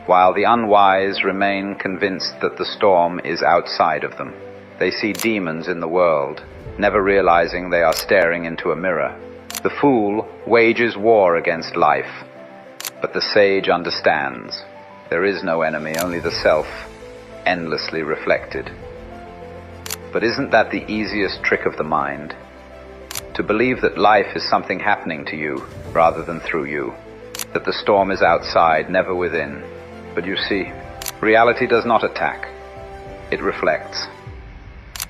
while the unwise remain convinced that the storm is outside of them. They see demons in the world, never realizing they are staring into a mirror. The fool wages war against life, but the sage understands. There is no enemy, only the self, endlessly reflected. But isn't that the easiest trick of the mind? To believe that life is something happening to you rather than through you, that the storm is outside, never within. But you see, reality does not attack. It reflects.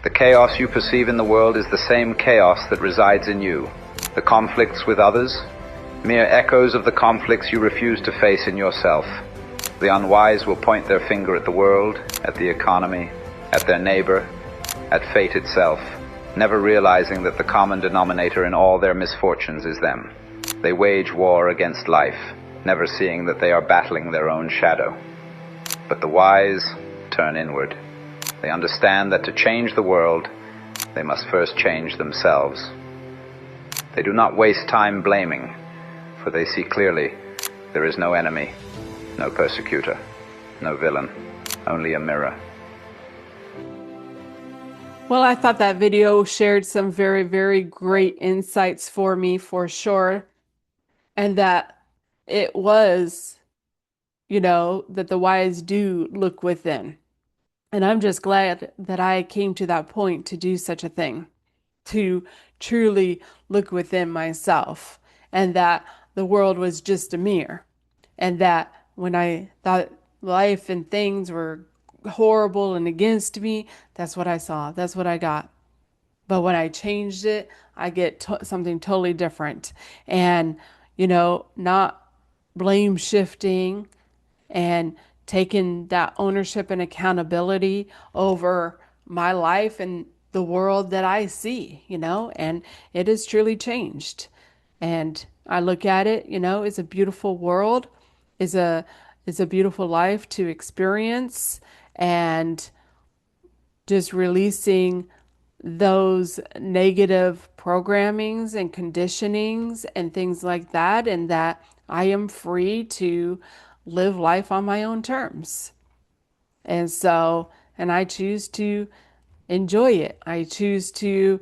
The chaos you perceive in the world is the same chaos that resides in you. The conflicts with others, mere echoes of the conflicts you refuse to face in yourself. The unwise will point their finger at the world, at the economy, at their neighbor, at fate itself, never realizing that the common denominator in all their misfortunes is them. They wage war against life, never seeing that they are battling their own shadow. But the wise turn inward. They understand that to change the world, they must first change themselves. They do not waste time blaming, for they see clearly there is no enemy, no persecutor, no villain, only a mirror. Well, I thought that video shared some very, very great insights for me, for sure. And that it was, that the wise do look within. And I'm just glad that I came to that point to do such a thing, to truly look within myself, and that the world was just a mirror. And that when I thought life and things were horrible and against me, that's what I saw. That's what I got. But when I changed it, I get something totally different. And, not blame shifting and taking that ownership and accountability over my life and the world that I see, and it has truly changed. And I look at it, it's a beautiful world, is a beautiful life to experience, and just releasing those negative programmings and conditionings and things like that, and that I am free to live life on my own terms. And I choose to enjoy it. I choose to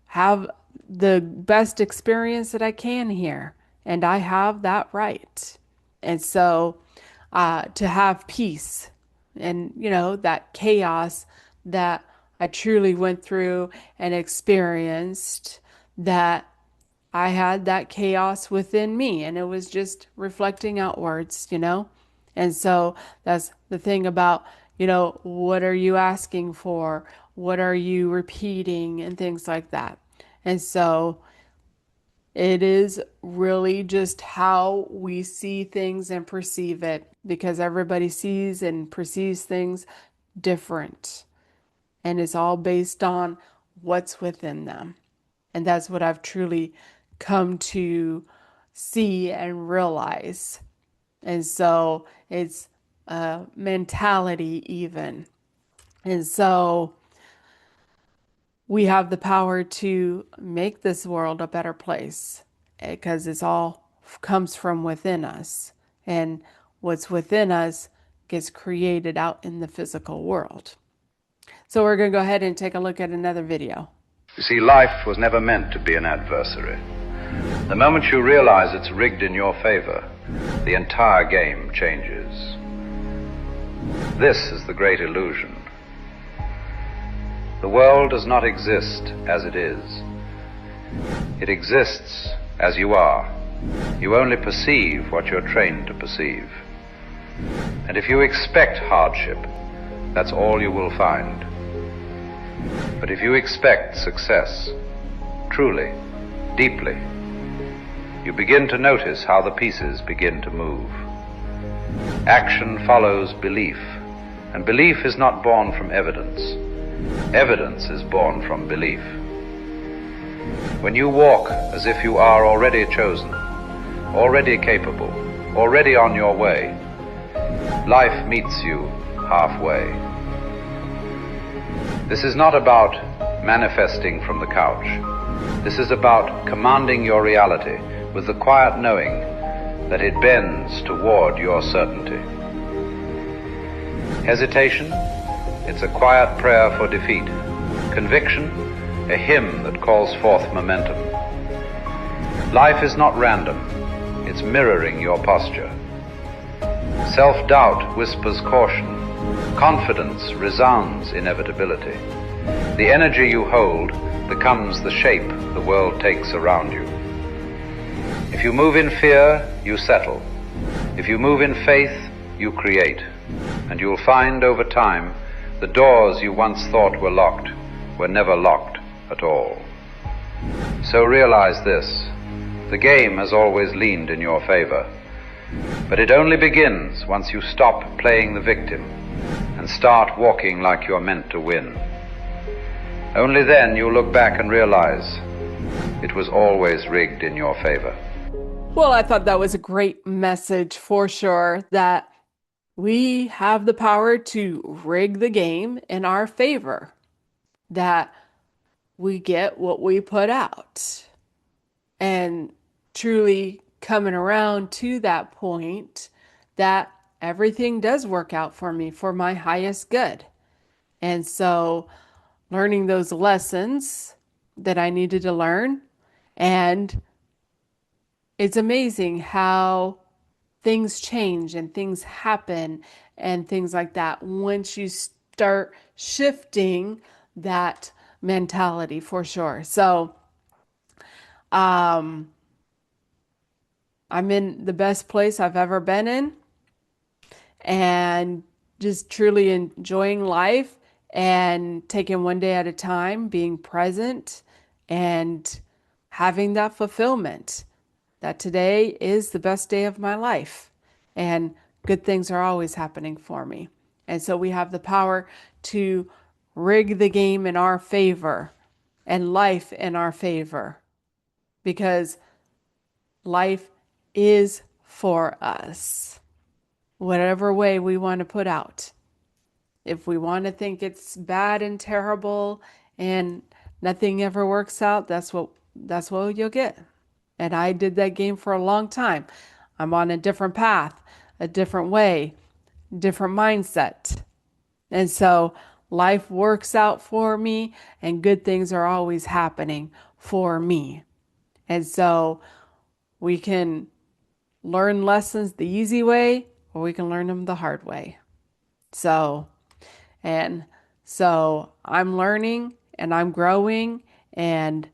have the best experience that I can here. And I have that right. And so to have peace and, that chaos that I truly went through and experienced, that I had that chaos within me, and it was just reflecting outwards, And so that's the thing about, what are you asking for? What are you repeating? And things like that. And so it is really just how we see things and perceive it, because everybody sees and perceives things different. And it's all based on what's within them. And that's what I've truly come to see and realize. And so it's a mentality even. And so we have the power to make this world a better place, because it's all comes from within us. And what's within us gets created out in the physical world. So we're going to go ahead and take a look at another video. You see, life was never meant to be an adversary. The moment you realize it's rigged in your favor, the entire game changes. This is the great illusion. The world does not exist as it is. It exists as you are. You only perceive what you're trained to perceive. And if you expect hardship, that's all you will find. But if you expect success, truly, deeply, you begin to notice how the pieces begin to move. Action follows belief, and belief is not born from evidence. Evidence is born from belief. When you walk as if you are already chosen, already capable, already on your way, life meets you halfway. This is not about manifesting from the couch. This is about commanding your reality with the quiet knowing that it bends toward your certainty. Hesitation? It's a quiet prayer for defeat. Conviction? A hymn that calls forth momentum. Life is not random. It's mirroring your posture. Self-doubt whispers caution. Confidence resounds inevitability. The energy you hold becomes the shape the world takes around you. If you move in fear, you settle. If you move in faith, you create. And you'll find over time the doors you once thought were locked were never locked at all. So realize this: the game has always leaned in your favor, but it only begins once you stop playing the victim and start walking like you're meant to win. Only then you'll look back and realize it was always rigged in your favor. Well, I thought that was a great message for sure, that we have the power to rig the game in our favor, that we get what we put out. And truly coming around to that point that everything does work out for me for my highest good. And so learning those lessons that I needed to learn, and it's amazing how things change and things happen and things like that once you start shifting that mentality, for sure. So I'm in the best place I've ever been in, and just truly enjoying life and taking one day at a time, being present and having that fulfillment that today is the best day of my life and good things are always happening for me. And so we have the power to rig the game in our favor and life in our favor, because life is for us, whatever way we want to put out. If we want to think it's bad and terrible and nothing ever works out, that's what you'll get. And I did that game for a long time. I'm on a different path, a different way, different mindset. And so life works out for me and good things are always happening for me. And so we can learn lessons the easy way, or we can learn them the hard way. So I'm learning and I'm growing and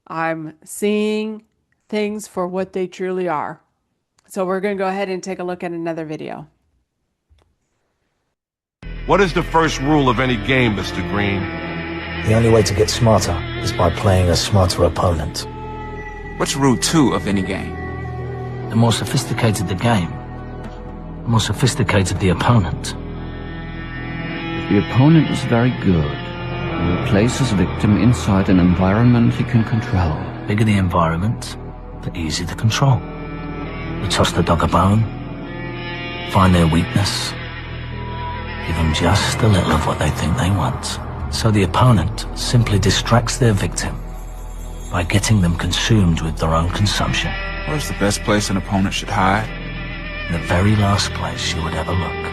I'm seeing things for what they truly are. So we're going to go ahead and take a look at another video. What is the first rule of any game, Mr. Green? The only way to get smarter is by playing a smarter opponent. What's rule 2 of any game? The more sophisticated the game, the more sophisticated the opponent. The opponent is very good. You will place his victim inside an environment he can control. The bigger the environment, the easier to control. You toss the dog a bone, find their weakness, give them just a little of what they think they want. So the opponent simply distracts their victim by getting them consumed with their own consumption. Where's the best place an opponent should hide? The very last place you would ever look.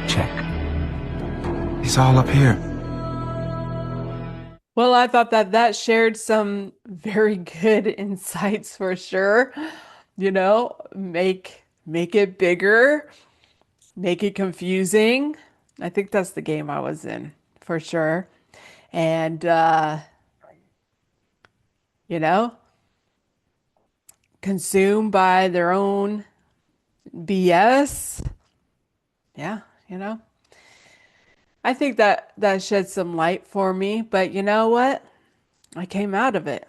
Check. He's all up here. Well, I thought that shared some very good insights for sure. You know, make it bigger, make it confusing. I think that's the game I was in for sure. And, consumed by their own BS. Yeah, I think that shed some light for me, but you know what? I came out of it.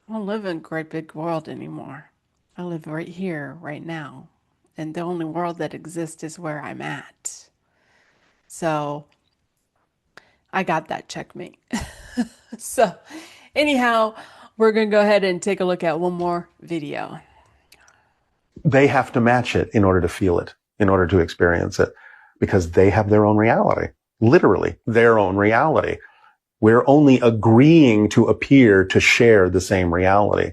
I don't live in a great big world anymore. I live right here, right now. And the only world that exists is where I'm at. So I got that checkmate. So anyhow, we're going to go ahead and take a look at one more video. They have to match it in order to feel it, in order to experience it, because they have their own reality, literally their own reality. We're only agreeing to appear to share the same reality,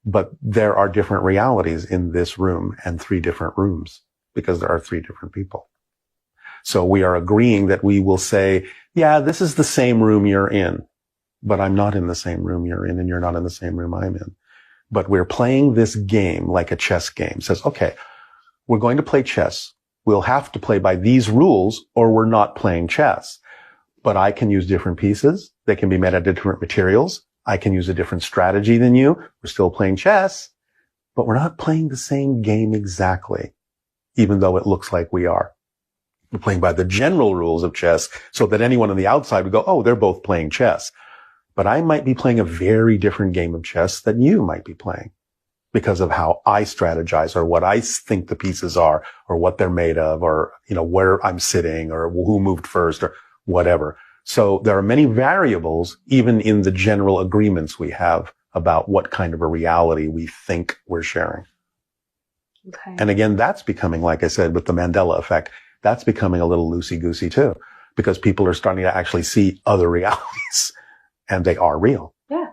but there are different realities in this room and 3 different rooms because there are 3 different people. So we are agreeing that we will say, yeah, this is the same room you're in, but I'm not in the same room you're in and you're not in the same room I'm in. But we're playing this game like a chess game. It says, okay, we're going to play chess. We'll have to play by these rules or we're not playing chess. But I can use different pieces. They can be made out of different materials. I can use a different strategy than you. We're still playing chess, but we're not playing the same game exactly, even though it looks like we are. We're playing by the general rules of chess so that anyone on the outside would go, oh, they're both playing chess. But I might be playing a very different game of chess than you might be playing because of how I strategize or what I think the pieces are or what they're made of or, where I'm sitting or who moved first or whatever. So there are many variables even in the general agreements we have about what kind of a reality we think we're sharing. Okay. And again, that's becoming, like I said, with the Mandela effect, that's becoming a little loosey-goosey too, because people are starting to actually see other realities and they are real. Yeah.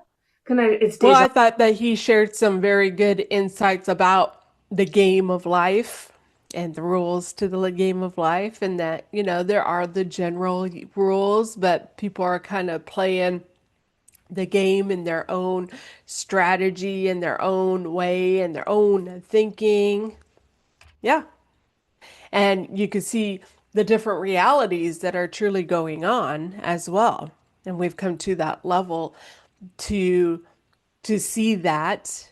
Well, I thought that he shared some very good insights about the game of life and the rules to the game of life, and that, there are the general rules, but people are kind of playing the game in their own strategy, in their own way, in their own thinking. Yeah. And you can see the different realities that are truly going on as well. And we've come to that level to see that,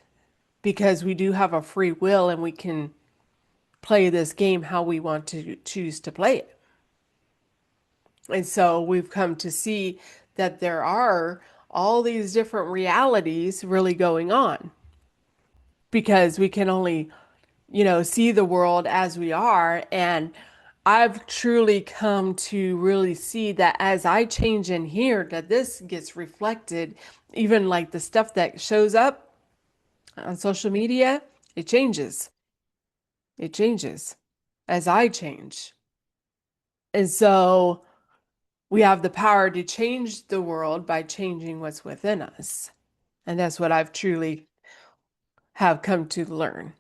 because we do have a free will and we can play this game how we want to choose to play it. And so we've come to see that there are all these different realities really going on, because we can only, see the world as we are. And I've truly come to really see that as I change in here, that this gets reflected, even like the stuff that shows up on social media, it changes. It changes as I change. And so we have the power to change the world by changing what's within us. And that's what I've truly have come to learn.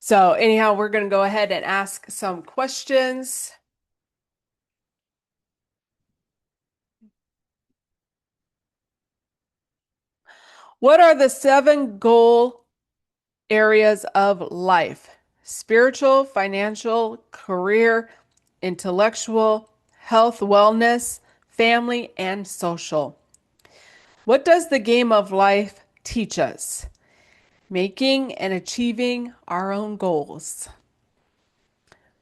So anyhow, we're going to go ahead and ask some questions. What are the 7 goal areas of life? Spiritual, financial, career, intellectual, health, wellness, family, and social. What does the game of life teach us? Making and achieving our own goals.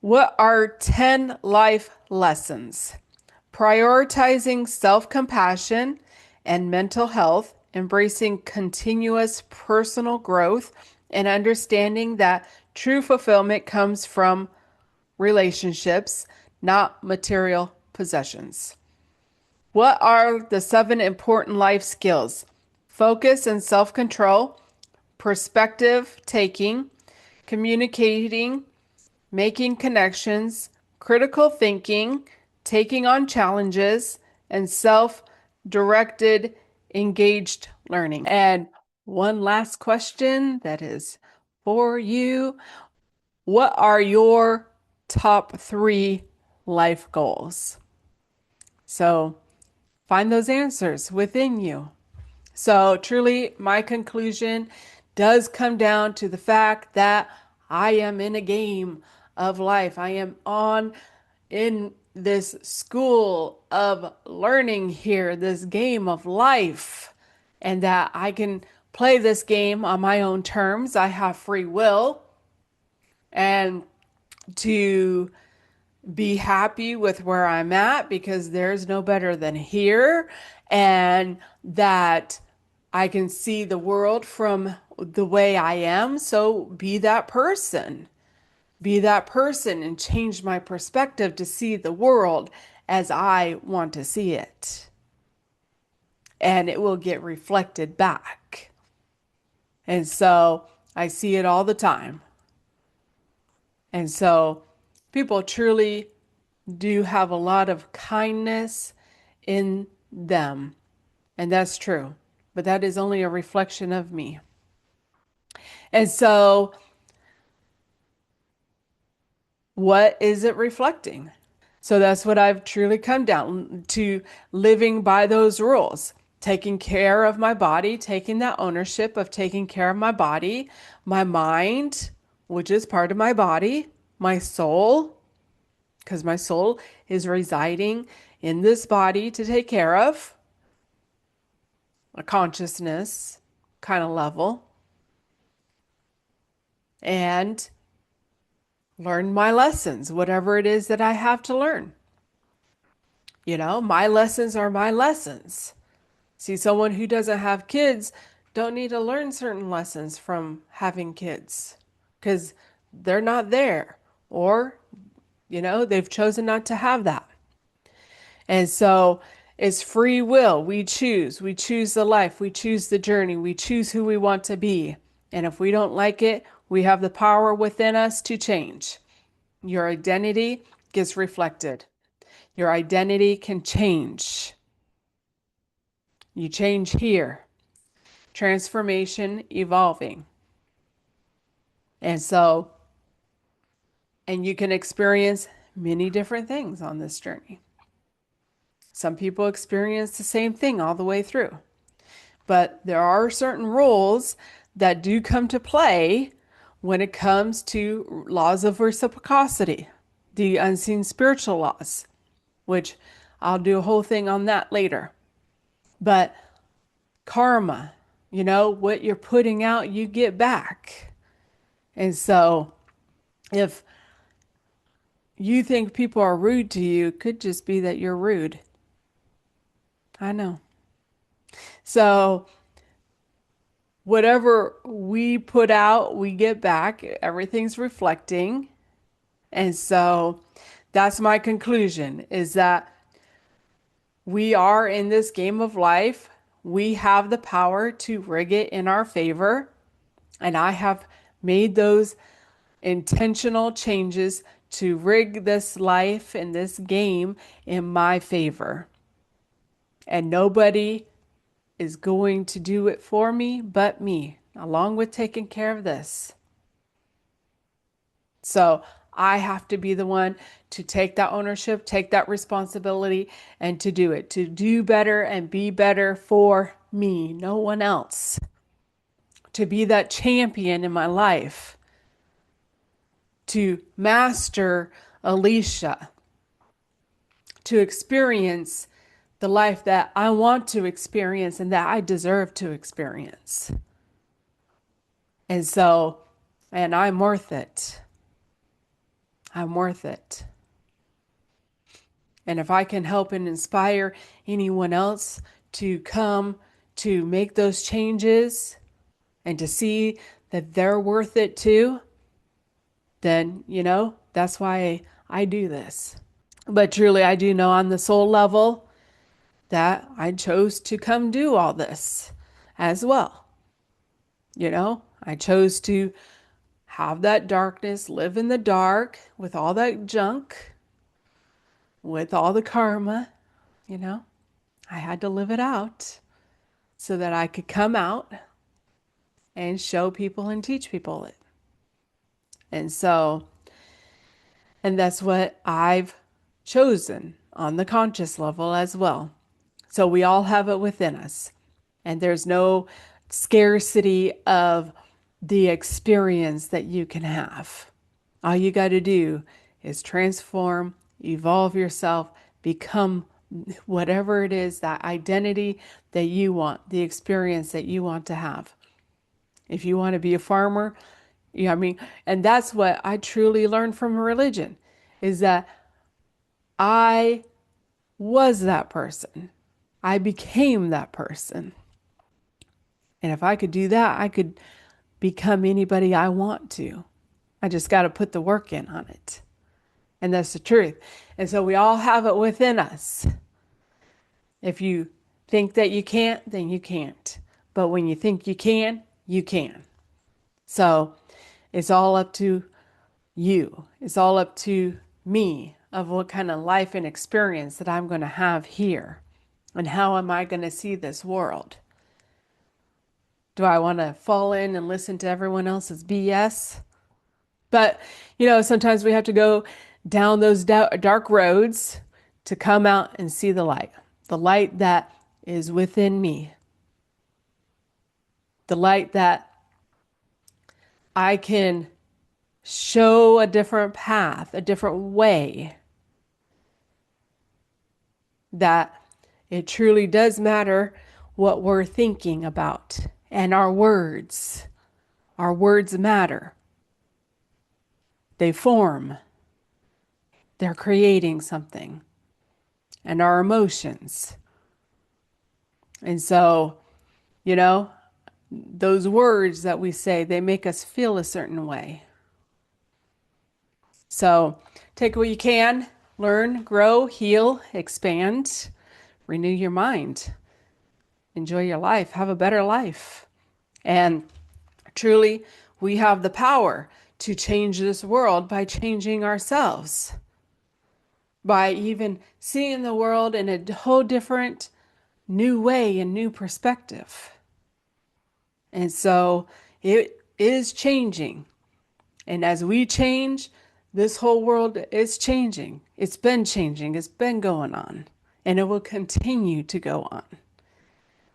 What are 10 life lessons? Prioritizing self-compassion and mental health, embracing continuous personal growth, and understanding that true fulfillment comes from relationships, not material possessions. What are the 7 important life skills? Focus and self-control, perspective taking, communicating, making connections, critical thinking, taking on challenges, and self-directed, engaged learning. And one last question that is for you. What are your top 3 life goals? So find those answers within you. So truly, my conclusion does come down to the fact that I am in a game of life. I am in this school of learning here, this game of life, and that I can play this game on my own terms. I have free will, and to be happy with where I'm at, because there's no better than here, and that I can see the world from the way I am. So be that person. Be that person and change my perspective to see the world as I want to see it. And it will get reflected back. And so I see it all the time. And so people truly do have a lot of kindness in them. And that's true. But that is only a reflection of me. And so what is it reflecting? So that's what I've truly come down to, living by those rules, taking care of my body, taking that ownership of taking care of my body, my mind, which is part of my body, my soul, because my soul is residing in this body to take care of, a consciousness kind of level, and learn my lessons, whatever it is that I have to learn. My lessons are my lessons. See, someone who doesn't have kids don't need to learn certain lessons from having kids because they're not there, or, they've chosen not to have that. And so it's free will. We choose. We choose the life. We choose the journey. We choose who we want to be. And if we don't like it, we have the power within us to change. Your identity gets reflected. Your identity can change. You change here. Transformation, evolving. And you can experience many different things on this journey. Some people experience the same thing all the way through. But there are certain rules that do come to play when it comes to laws of reciprocity, the unseen spiritual laws, which I'll do a whole thing on that later. But karma, what you're putting out, you get back. And so if you think people are rude to you, it could just be that you're rude. I know. So whatever we put out, we get back. Everything's reflecting. And so that's my conclusion, is that we are in this game of life. We have the power to rig it in our favor. And I have made those intentional changes to rig this life and this game in my favor. And nobody is going to do it for me but me, along with taking care of this. So I have to be the one to take that ownership, take that responsibility, and to do it, to do better and be better for me, no one else. To be that champion in my life, to master Alisha, to experience the life that I want to experience and that I deserve to experience. And I'm worth it. I'm worth it. And if I can help and inspire anyone else to come to make those changes and to see that they're worth it too, then, that's why I do this. But truly, I do know on the soul level that I chose to come do all this as well. I chose to have that darkness, live in the dark with all that junk, with all the karma, I had to live it out so that I could come out and show people and teach people it. And that's what I've chosen on the conscious level as well. So we all have it within us. And there's no scarcity of the experience that you can have. All you got to do is transform, evolve yourself, become whatever it is, that identity that you want, the experience that you want to have. If you want to be a farmer, and that's what I truly learned from religion, is that I was that person. I became that person. And if I could do that, I could become anybody I want to. I just got to put the work in on it. And that's the truth. And so we all have it within us. If you think that you can't, then you can't. But when you think you can, you can. So it's all up to you. It's all up to me of what kind of life and experience that I'm going to have here. And how am I going to see this world? Do I want to fall in and listen to everyone else's BS? But, sometimes we have to go down those dark roads to come out and see the light that is within me. The light that I can show a different path, a different way. That it truly does matter what we're thinking about. And our words matter. they form. They're creating something. And our emotions. And so, those words that we say, they make us feel a certain way. So take what you can, learn, grow, heal, expand, renew your mind, enjoy your life, have a better life. And truly, we have the power to change this world by changing ourselves, by even seeing the world in a whole different, new way and new perspective. And so it is changing. And as we change, this whole world is changing. It's been changing. It's been going on. And it will continue to go on.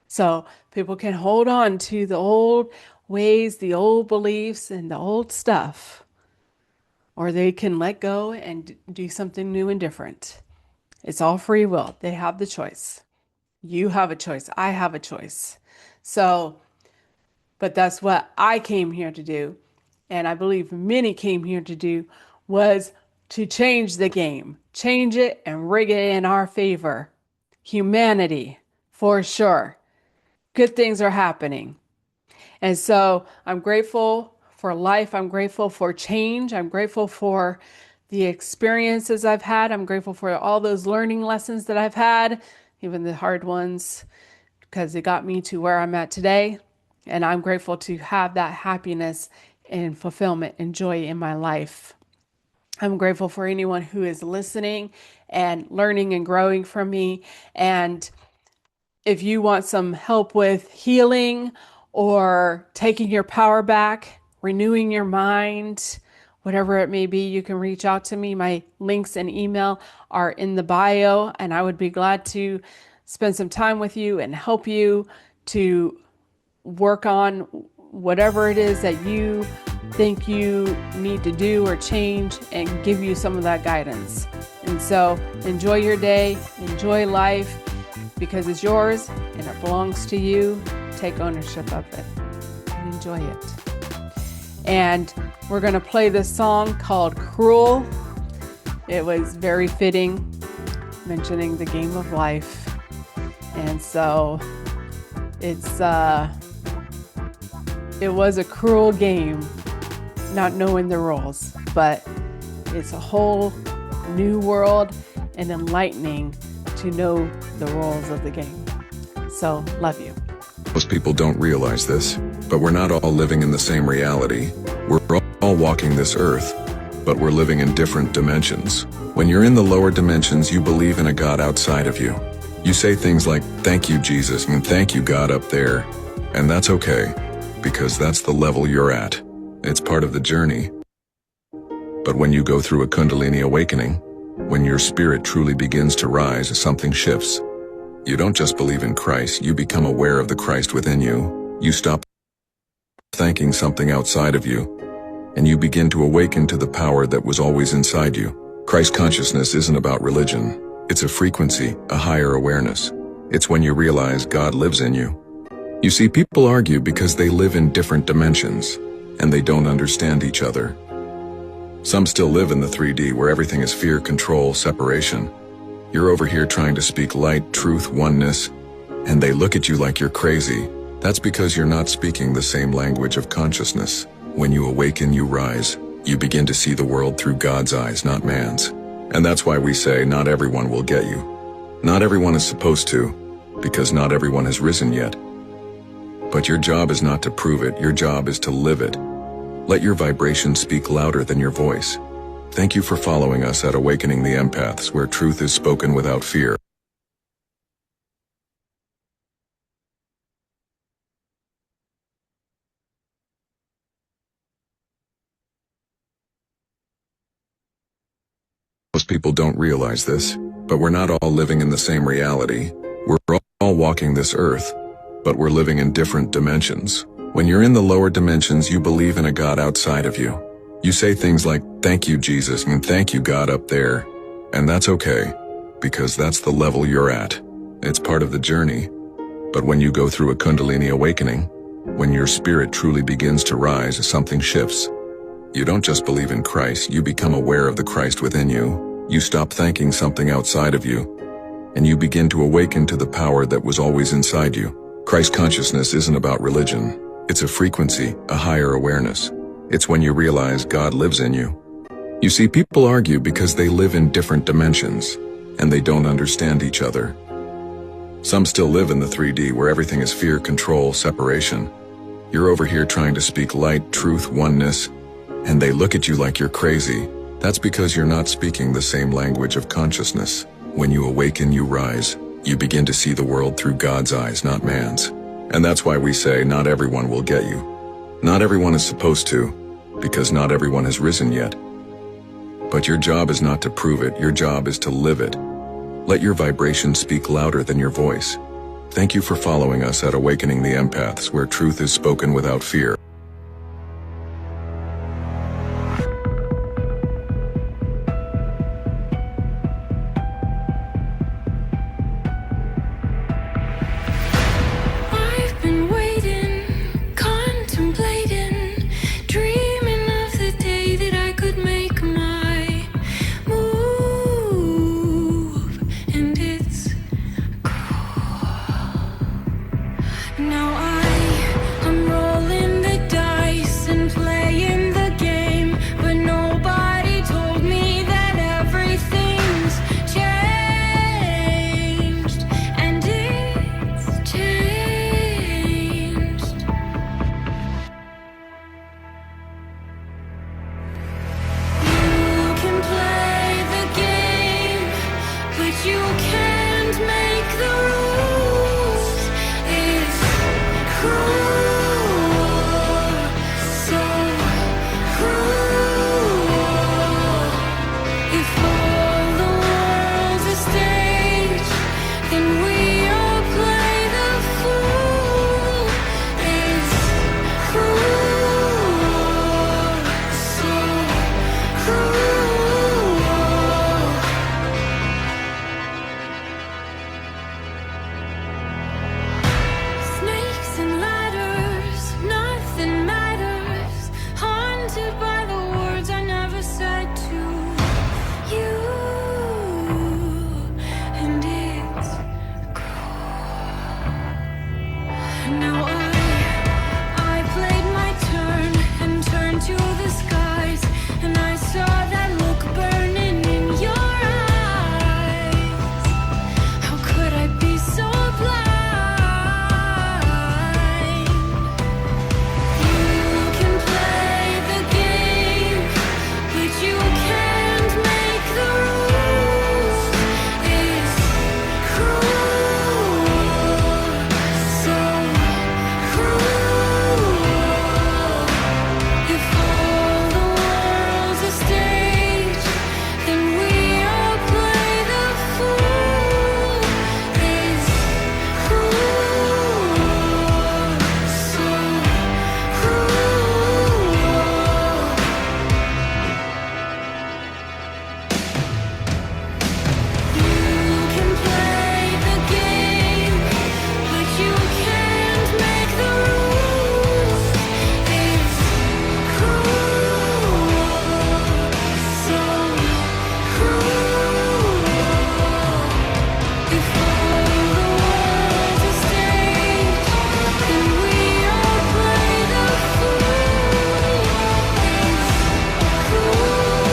So people can hold on to the old ways, the old beliefs, and the old stuff. Or they can let go and do something new and different. It's all free will. They have the choice. You have a choice. I have a choice. So, but that's what I came here to do. And I believe many came here to do was to change the game, change it and rig it in our favor. Humanity, for sure. Good things are happening. And so I'm grateful for life. I'm grateful for change. I'm grateful for the experiences I've had. I'm grateful for all those learning lessons that I've had, even the hard ones, because it got me to where I'm at today. And I'm grateful to have that happiness and fulfillment and joy in my life. I'm grateful for anyone who is listening and learning and growing from me. And if you want some help with healing or taking your power back, renewing your mind, whatever it may be, you can reach out to me. My links and email are in the bio, and I would be glad to spend some time with you and help you to work on whatever it is that you think you need to do or change, and give you some of that guidance. And so enjoy your day, enjoy life, because it's yours and it belongs to you. Take ownership of it and enjoy it. And we're going to play this song called Cruel. It was very fitting, mentioning the game of life. And so it was a cruel game, not knowing the rules, but it's a whole new world and enlightening to know the rules of the game. So, love you. Most people don't realize this, but we're not all living in the same reality. We're all walking this earth, but we're living in different dimensions. When you're in the lower dimensions, you believe in a God outside of you. You say things like, "Thank you, Jesus," and "Thank you, God," up there. And that's okay, because that's the level you're at. It's part of the journey. But when you go through a Kundalini awakening, when your spirit truly begins to rise, something shifts. You don't just believe in Christ, you become aware of the Christ within you. You stop thanking something outside of you, and you begin to awaken to the power that was always inside you. Christ consciousness isn't about religion. It's a frequency, a higher awareness. It's when you realize God lives in you. You see, people argue because they live in different dimensions, and they don't understand each other. Some still live in the 3D where everything is fear, control, separation. You're over here trying to speak light, truth, oneness, and they look at you like you're crazy. That's because you're not speaking the same language of consciousness. When you awaken, you rise. You begin to see the world through God's eyes, not man's. And that's why we say not everyone will get you. Not everyone is supposed to, because not everyone has risen yet. But your job is not to prove it, your job is to live it. Let your vibration speak louder than your voice. Thank you for following us at Awakening the Empaths, where truth is spoken without fear. Most people don't realize this, but we're not all living in the same reality. We're all walking this earth, but we're living in different dimensions. When you're in the lower dimensions, you believe in a God outside of you. You say things like, "Thank you, Jesus," and "Thank you, God," up there. And that's okay, because that's the level you're at. It's part of the journey. But when you go through a Kundalini awakening, when your spirit truly begins to rise, something shifts. You don't just believe in Christ, you become aware of the Christ within you. You stop thanking something outside of you, and you begin to awaken to the power that was always inside you. Christ consciousness isn't about religion. It's a frequency, a higher awareness. It's when you realize God lives in you. You see, people argue because they live in different dimensions, and they don't understand each other. Some still live in the 3D where everything is fear, control, separation. You're over here trying to speak light, truth, oneness, and they look at you like you're crazy. That's because you're not speaking the same language of consciousness. When you awaken, you rise. You begin to see the world through God's eyes, not man's. And that's why we say not everyone will get you. Not everyone is supposed to, because not everyone has risen yet. But your job is not to prove it, your job is to live it. Let your vibration speak louder than your voice. Thank you for following us at Awakening the Empaths, where truth is spoken without fear. I've been waiting, contemplating, dreaming of the day that I could make my move, and it's cool. Now I'm rolling the dice and playing the game, but nobody told me that everything's changed, and it's changed. You can play the game, but you can't make the rules. It's cruel, so cruel. If all the world's a stage, then we all play the fool. It's cruel, so cruel. Snakes and ladders, nothing matters. Haunted by the words I never said to you, and it's cruel. Now I played my turn and turned to the skies, and I saw that look burning in your eyes. How could I be so blind? You can play the game, but you can't make the rules. It's cruel, so cruel. If all the world's a stage, then we all play the fool. It's cruel, so cruel. You can play the game, but you can't make the rules. It's cruel, so cruel. If all the world's a stage, then we all play the fool. It's cruel, so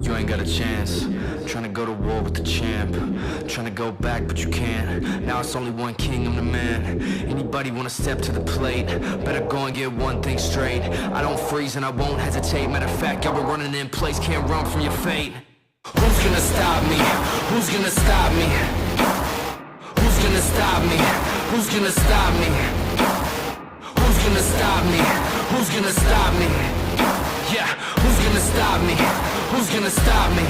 You ain't got a chance. Trying to go to war with the champ. Trying to go back, but you can't. Now it's only one king, I'm the man. Anybody wanna step to the plate? Better go and get one thing straight. I don't freeze and I won't hesitate. Matter of fact, y'all been running in place, can't run from your fate. Who's gonna stop me? Who's gonna stop me? Who's gonna stop me? Who's gonna stop me? Who's gonna stop me? Who's gonna stop me? Yeah, who's gonna stop me? Who's gonna stop me?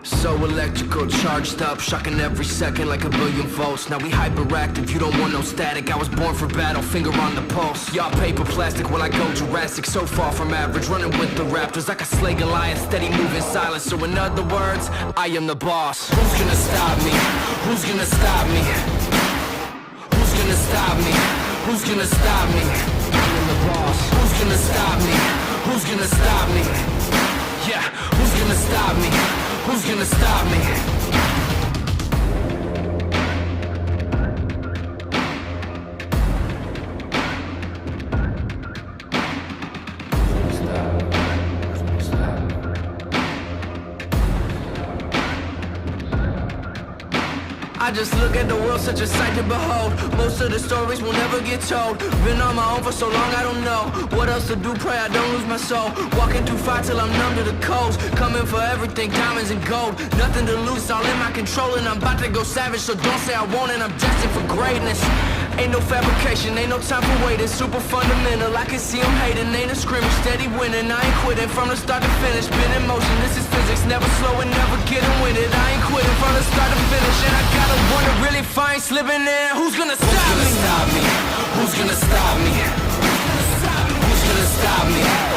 So electrical, charged up, shocking every second like a billion volts. Now we hyperactive, you don't want no static. I was born for battle, finger on the pulse. Y'all paper plastic, well I go Jurassic. So far from average, running with the raptors like a slay Goliath, steady moving silence. So in other words, I am the boss. Who's gonna stop me? Who's gonna stop me? Who's gonna stop me? Who's gonna stop me? I am the boss. Who's gonna stop me? Who's gonna stop me? Yeah, who's gonna stop me? Who's gonna stop me? I just look at the world, such a sight to behold. Most of the stories will never get told. Been on my own for so long, I don't know what else to do, pray I don't lose my soul. Walking through fire till I'm numb to the coast. Coming for everything, diamonds and gold. Nothing to lose, all in my control. And I'm about to go savage, so don't say I won't. And I'm destined for greatness. Ain't no fabrication, ain't no time for waiting. Super fundamental, I can see them hating. Ain't a scrimmage, steady winning. I ain't quitting from the start to finish. Been in motion, this is physics. Never slowing, never getting with it. I ain't quitting from the start to finish. And I gotta wonder, really fine slipping in. Who's gonna stop me? Who's gonna stop me? Who's gonna stop me? Who's gonna stop me?